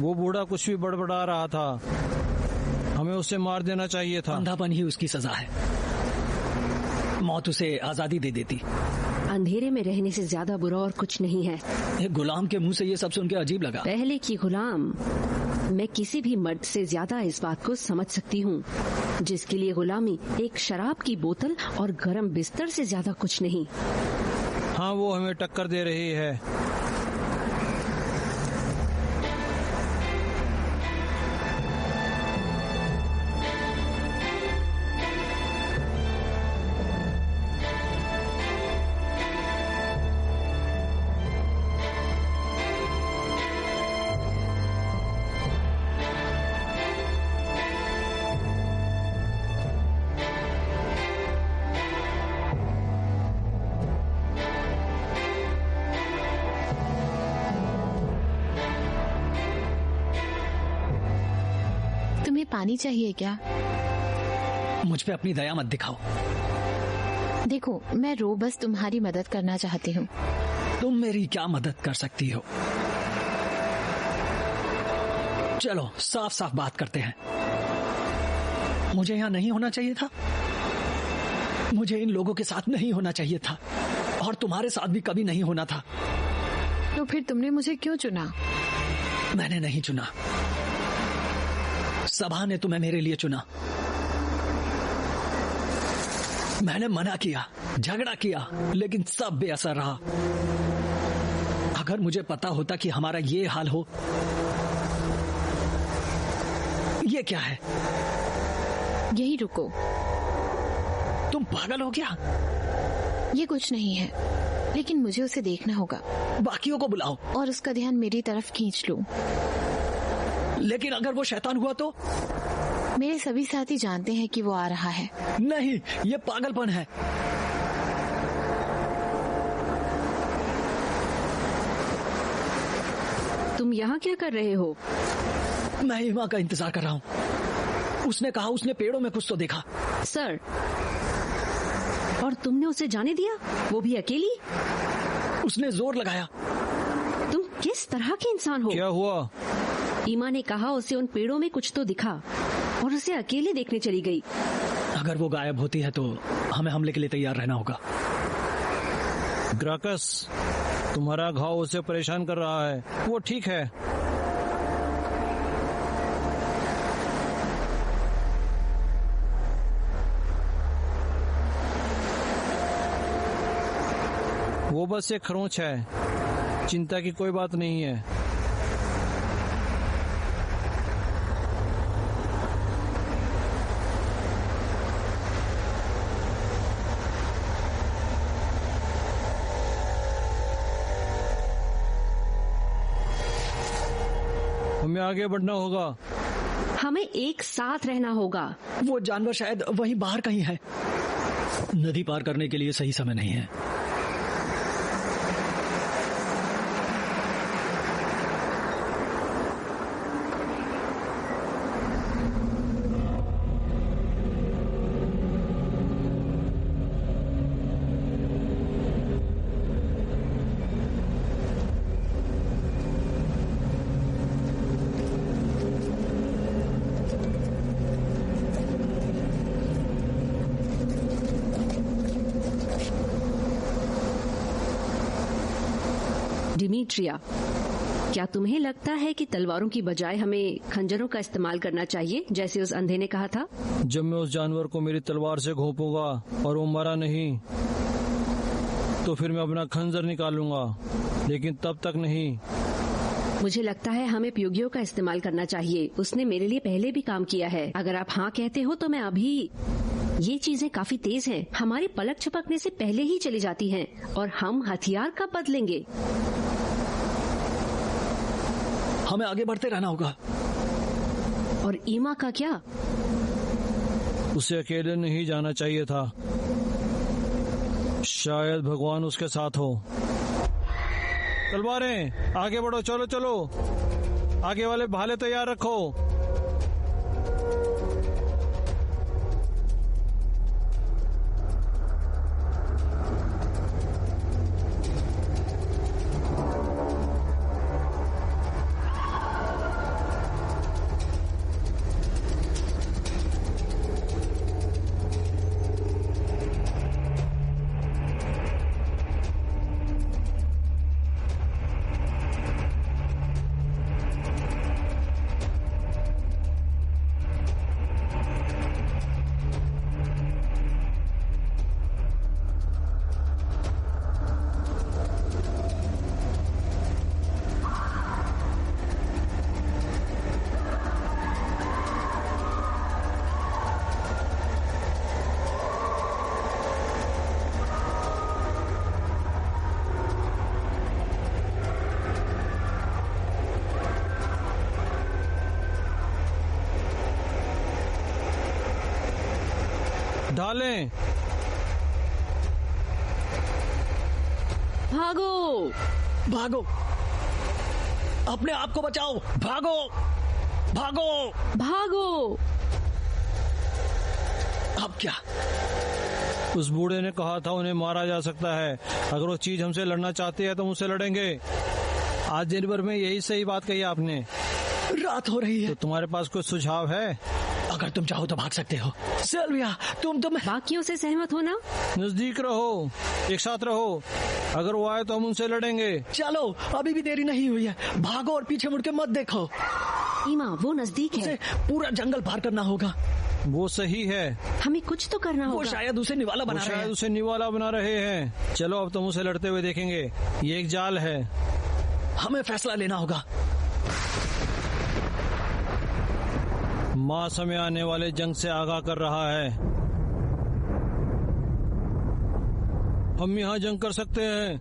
वो बूढ़ा कुछ भी बड़बड़ा रहा था। हमें उसे मार देना चाहिए था। अंधापन ही उसकी सजा है। मौत उसे आजादी दे देती। अंधेरे में रहने से ज्यादा बुरा और कुछ नहीं है। एक गुलाम के मुंह से ये सब सुन के अजीब लगा। पहले की गुलाम। मैं किसी भी मर्द से ज्यादा इस बात को समझ सकती हूँ जिसके लिए गुलामी एक शराब की बोतल और गर्म बिस्तर से ज्यादा कुछ नहीं। हाँ, वो हमें टक्कर दे रही है। पानी चाहिए क्या? मुझ पे अपनी दया मत दिखाओ। देखो, मैं रो बस तुम्हारी मदद करना चाहती हूँ। तुम मेरी क्या मदद कर सकती हो? चलो साफ साफ बात करते हैं। मुझे यहाँ नहीं होना चाहिए था। मुझे इन लोगों के साथ नहीं होना चाहिए था और तुम्हारे साथ भी कभी नहीं होना था। तो फिर तुमने मुझे क्यों चुना? मैंने नहीं चुना। सभा ने तुम्हें मेरे लिए चुना। मैंने मना किया, झगड़ा किया, लेकिन सब बेअसर रहा। अगर मुझे पता होता कि हमारा ये हाल हो। ये क्या है? यही रुको। तुम पागल हो क्या? ये कुछ नहीं है, लेकिन मुझे उसे देखना होगा। बाकियों को बुलाओ और उसका ध्यान मेरी तरफ खींच लूं। लेकिन अगर वो शैतान हुआ तो? मेरे सभी साथी जानते हैं कि वो आ रहा है। नहीं, ये पागलपन है। तुम यहाँ क्या कर रहे हो? मैं ईमा का इंतजार कर रहा हूँ। उसने कहा उसने पेड़ों में कुछ तो देखा। सर, और तुमने उसे जाने दिया, वो भी अकेली? उसने जोर लगाया। तुम किस तरह के इंसान हो? क्या हुआ? ईमा ने कहा उसे उन पेड़ों में कुछ तो दिखा और उसे अकेले देखने चली गई। अगर वो गायब होती है तो हमें हमले के लिए तैयार रहना होगा। ग्राकस, तुम्हारा घाव उसे परेशान कर रहा है। वो ठीक है। वो बस एक खरोंच है, चिंता की कोई बात नहीं है। हमें आगे बढ़ना होगा। हमें एक साथ रहना होगा। वो जानवर शायद वहीं बाहर कहीं है। नदी पार करने के लिए सही समय नहीं है। डिमिट्रिया, क्या तुम्हें लगता है कि तलवारों की बजाय हमें खंजरों का इस्तेमाल करना चाहिए, जैसे उस अंधे ने कहा था? जब मैं उस जानवर को मेरी तलवार से घोंपूंगा और वो मरा नहीं, तो फिर मैं अपना खंजर निकालूंगा, लेकिन तब तक नहीं। मुझे लगता है हमें प्योगियों का इस्तेमाल करना चाहिए। उसने मेरे लिए पहले भी काम किया है। अगर आप हाँ कहते हो तो मैं अभी। ये चीजें काफी तेज हैं। हमारी पलक झपकने से पहले ही चली जाती हैं और हम हथियार कब बदलेंगे? हमें आगे बढ़ते रहना होगा। और ईमा का क्या? उसे अकेले नहीं जाना चाहिए था। शायद भगवान उसके साथ हो। तलवारें, आगे बढ़ो, चलो चलो। आगे वाले भाले तैयार रखो। ढालें। भागो, भागो, अपने आप को बचाओ। भागो, भागो, भागो। अब क्या? उस बूढ़े ने कहा था उन्हें मारा जा सकता है। अगर वो चीज हमसे लड़ना चाहती है तो मुझसे लड़ेंगे। आज दिन भर में यही सही बात कही आपने। रात हो रही है। तो तुम्हारे पास कोई सुझाव है? अगर तुम चाहो तो भाग सकते हो। सिल्विया, तुम बाकियों से सहमत हो ना? नजदीक रहो, एक साथ रहो। अगर वो आए तो हम उनसे लड़ेंगे। चलो, अभी भी देरी नहीं हुई है। भागो और पीछे मुड़ के मत देखो। ईमा, वो नजदीक है। उसे पूरा जंगल पार करना होगा। वो सही है। हमें कुछ तो करना वो होगा। शायद उसे निवाला बना रहे हैं। उसे निवाला बना रहे हैं। चलो अब तुम उसे लड़ते हुए देखेंगे। ये एक जाल है। हमें फैसला लेना होगा। मास हमें आने वाले जंग से आगाह कर रहा है। हम यहाँ जंग कर सकते हैं।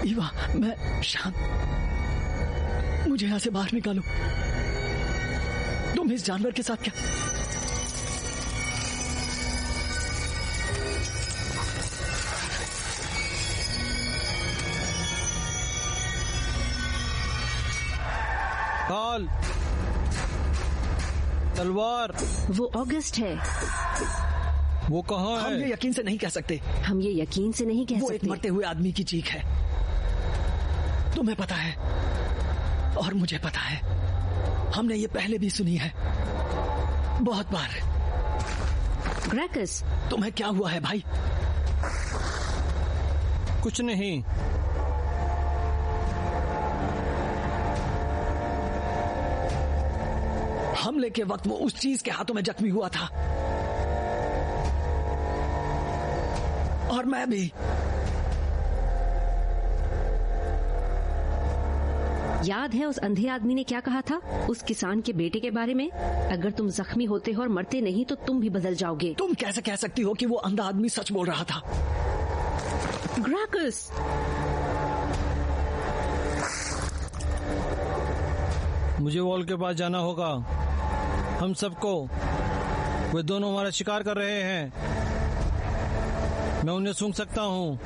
ईवा, मैं शांत। मुझे यहाँ से बाहर निकालो। तुम इस जानवर के साथ क्या? ढाल, तलवार। वो ऑगस्ट है। वो कहाँ हम है? ये यकीन से नहीं कह सकते। हम ये यकीन से नहीं कह वो एक सकते। मरते हुए आदमी की चीख है। तुम्हें पता है और मुझे पता है। हमने ये पहले भी सुनी है, बहुत बार। ग्रैकस, तुम्हें क्या हुआ है भाई? कुछ नहीं। हमले के वक्त वो उस चीज के हाथों में जख्मी हुआ था, और मैं भी। याद है उस अंधे आदमी ने क्या कहा था उस किसान के बेटे के बारे में? अगर तुम जख्मी होते हो और मरते नहीं तो तुम भी बदल जाओगे। तुम कैसे कह सकती हो कि वो अंधा आदमी सच बोल रहा था? ग्रैकस, मुझे वॉल के पास जाना होगा। हम सबको। वे दोनों हमारा शिकार कर रहे हैं। मैं उन्हें सूंघ सकता हूँ।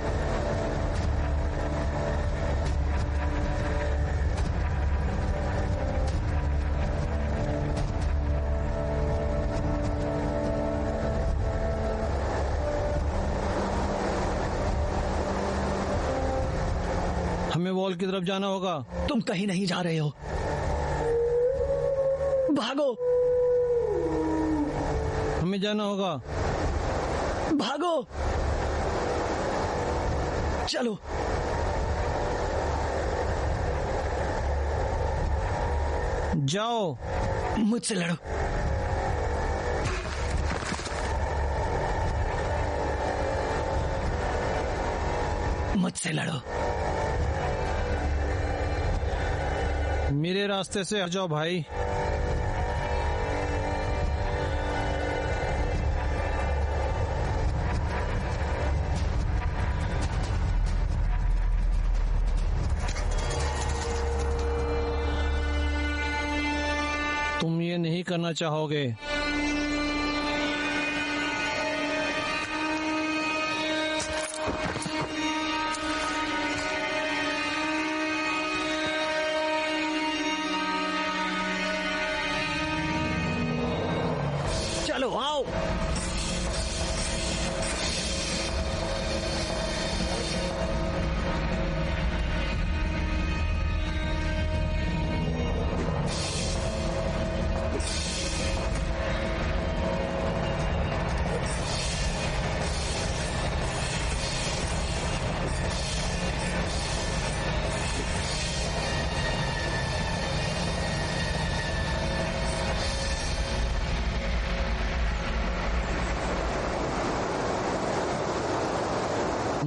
हमें वॉल की तरफ जाना होगा। तुम कहीं नहीं जा रहे हो। भागो, हमें जाना होगा। भागो, चलो। जाओ। मुझसे लड़ो। मुझसे लड़ो। मेरे रास्ते से हट जाओ भाई। तुम ये नहीं करना चाहोगे। चलो आओ।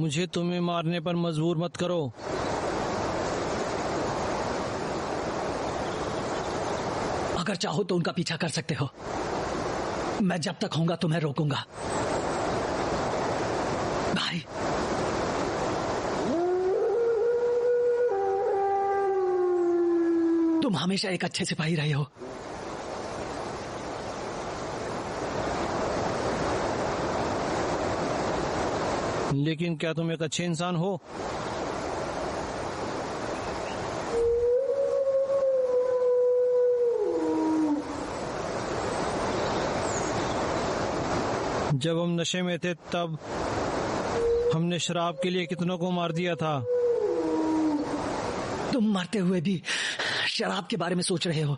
मुझे तुम्हें मारने पर मजबूर मत करो। अगर चाहो तो उनका पीछा कर सकते हो। मैं जब तक होऊंगा तुम्हें रोकूंगा। भाई, तुम हमेशा एक अच्छे सिपाही रहे हो। लेकिन क्या तुम एक अच्छे इंसान हो? जब हम नशे में थे तब हमने शराब के लिए कितनों को मार दिया था। तुम मरते हुए भी शराब के बारे में सोच रहे हो।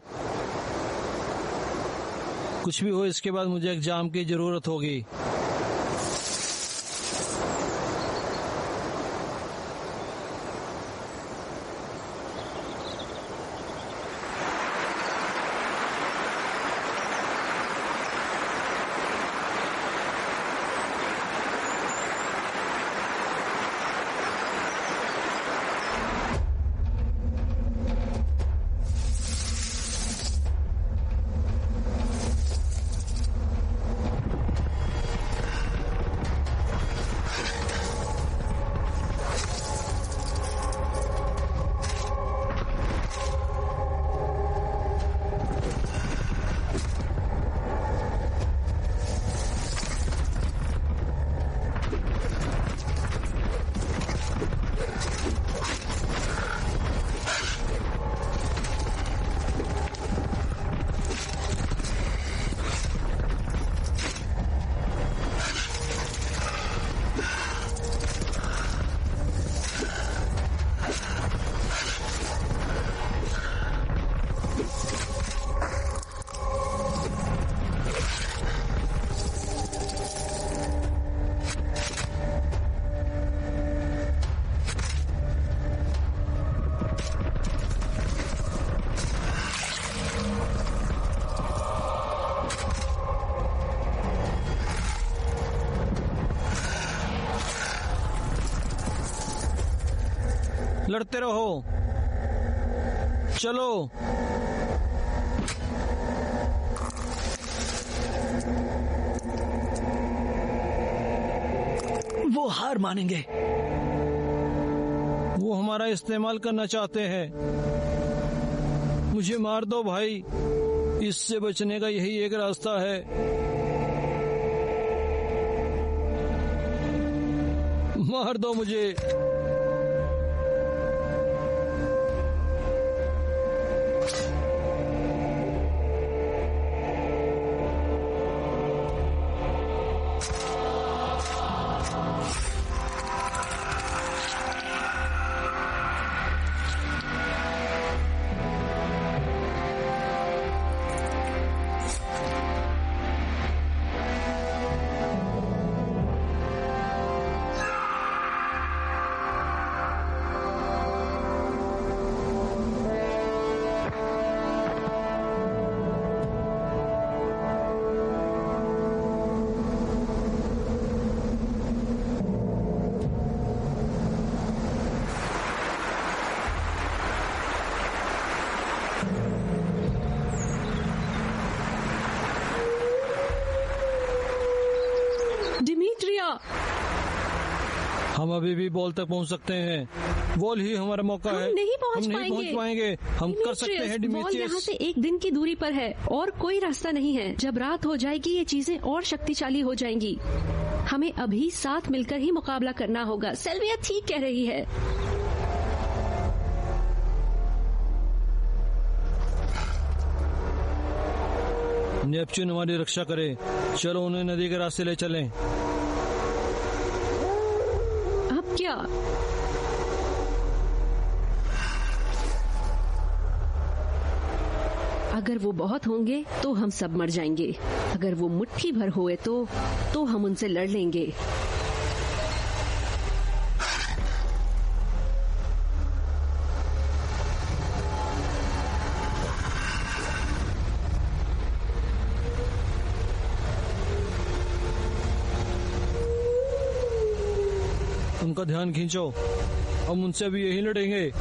कुछ भी हो, इसके बाद मुझे एग्जाम की जरूरत होगी। लड़ते रहो, चलो। वो हार मानेंगे। वो हमारा इस्तेमाल करना चाहते हैं। मुझे मार दो भाई, इससे बचने का यही एक रास्ता है। मार दो मुझे। हम अभी भी बॉल तक पहुंच सकते हैं। बॉल ही हमारा मौका है। हम नहीं पहुंच पाएंगे। हम कर सकते हैं डिमित्रियस। बॉल यहाँ से 1 दिन की दूरी पर है और कोई रास्ता नहीं है। जब रात हो जाएगी ये चीजें और शक्तिशाली हो जाएंगी। हमें अभी साथ मिलकर ही मुकाबला करना होगा। सेल्विया ठीक कह रही है। नेपच्यून हमारी रक्षा करे। चलो उन्हें नदी के रास्ते ले चलें। अब क्या? अगर वो बहुत होंगे तो हम सब मर जाएंगे। अगर वो मुट्ठी भर हुए तो हम उनसे लड़ लेंगे। उनका ध्यान खींचो। हम उनसे भी यही लड़ेंगे,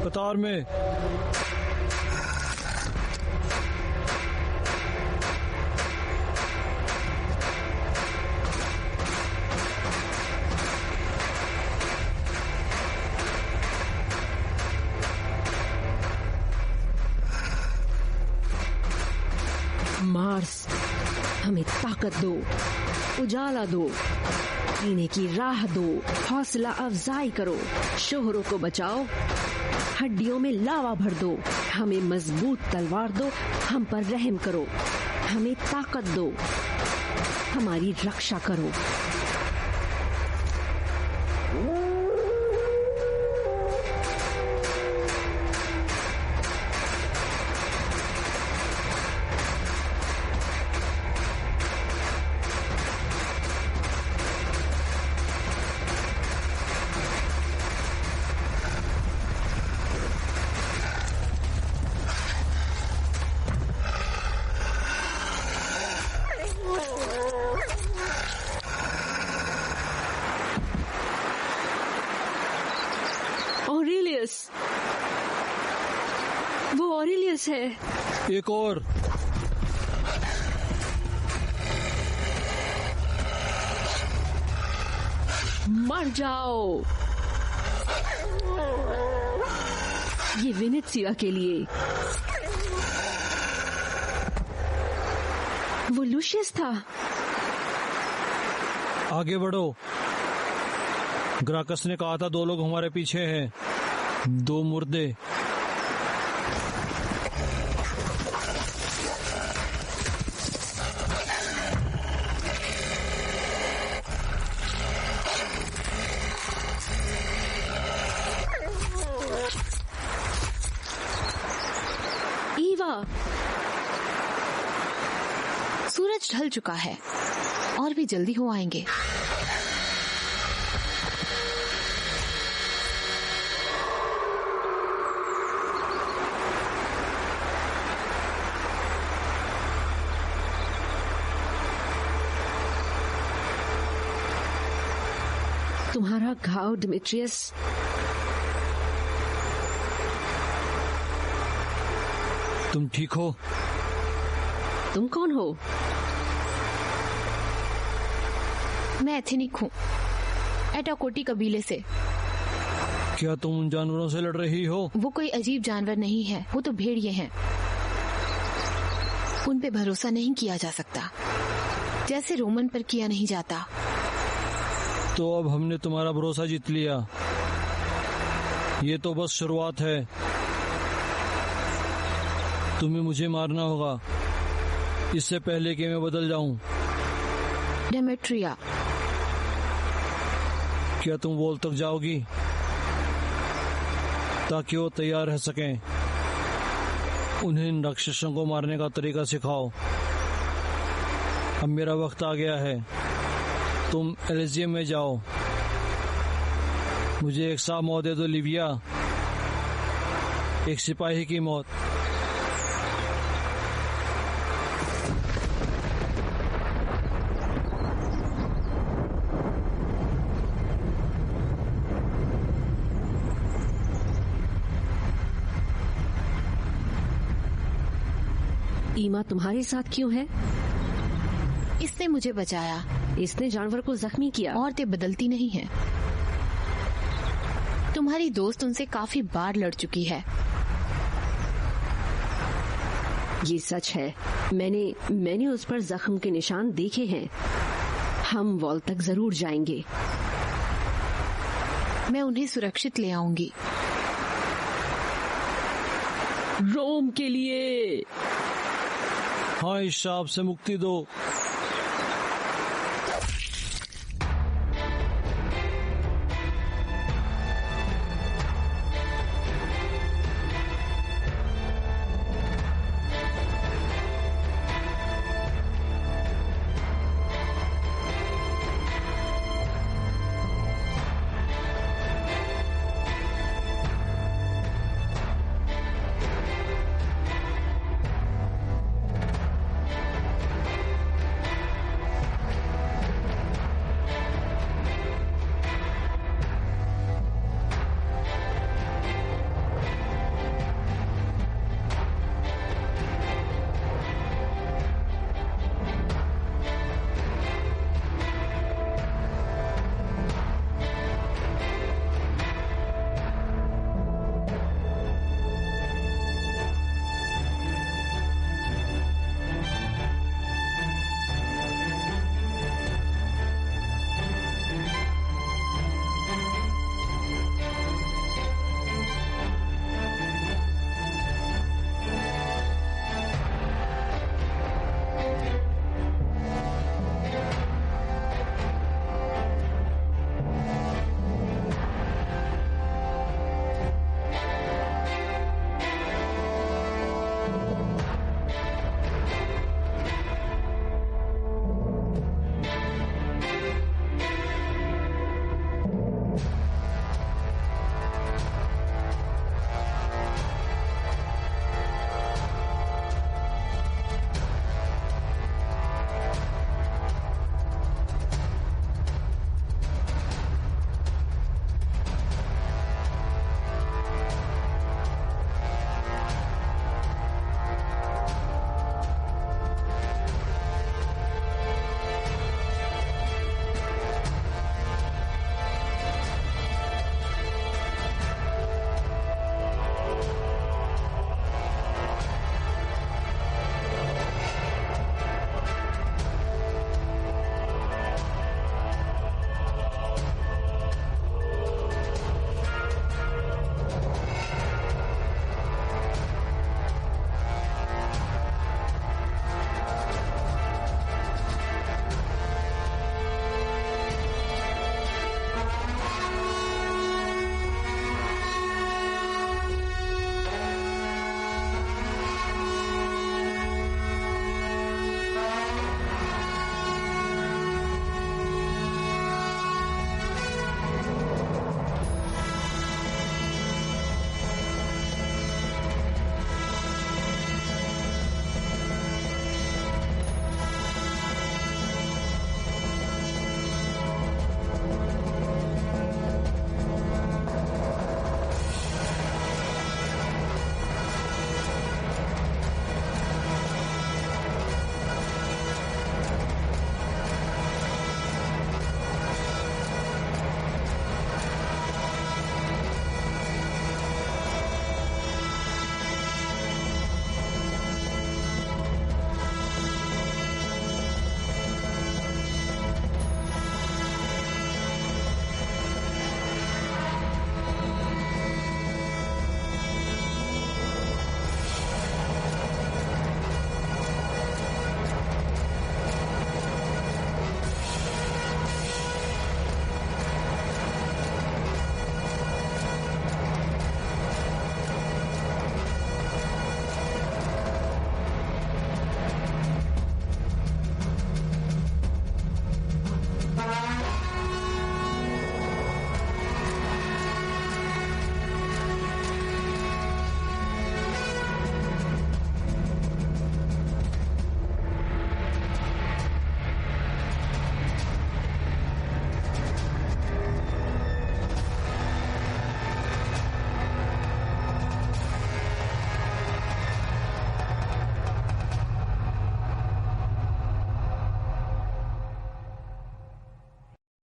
कतार में। ताकत दो, उजाला दो, जीने की राह दो, हौसला अफजाई करो, शोहरों को बचाओ, हड्डियों में लावा भर दो, हमें मजबूत तलवार दो, हम पर रहम करो, हमें ताकत दो, हमारी रक्षा करो। ऑरेलियस, वो ऑरेलियस है। एक और। मर जाओ। ये वेनेत्सिया के लिए। वो लूशियस था। आगे बढ़ो। ग्राकस ने कहा था 2 लोग हमारे पीछे हैं, 2 मुर्दे। ईवा, सूरज ढल चुका है और भी जल्दी हो आएंगे। तुम्हारा घाव डिमिट्रियस। तुम ठीक हो? तुम कौन हो? मैं एथेनिक हूँ, एटाकोटी कबीले से। क्या तुम उन जानवरों से लड़ रही हो? वो कोई अजीब जानवर नहीं है, वो तो भेड़िए हैं। उन पे भरोसा नहीं किया जा सकता, जैसे रोमन पर किया नहीं जाता। तो अब हमने तुम्हारा भरोसा जीत लिया। ये तो बस शुरुआत है। तुम्हें मुझे मारना होगा इससे पहले कि मैं बदल जाऊं। डेमेट्रिया, क्या तुम वॉल तक जाओगी ताकि वो तैयार रह सकें? उन्हें इन राक्षसों को मारने का तरीका सिखाओ। अब मेरा वक्त आ गया है। तुम एलिजियम में जाओ। मुझे एक साफ मौत दे दो लिविया, एक सिपाही की मौत। ईमा तुम्हारे साथ क्यों है? इसने मुझे बचाया। इसने जानवर को जख्मी किया। औरतें बदलती नहीं हैं। तुम्हारी दोस्त उनसे काफी बार लड़ चुकी है। ये सच है। मैंने उस पर जख्म के निशान देखे हैं। हम वॉल तक जरूर जाएंगे। मैं उन्हें सुरक्षित ले आऊंगी। रोम के लिए। हाँ, इस शाप से मुक्ति दो।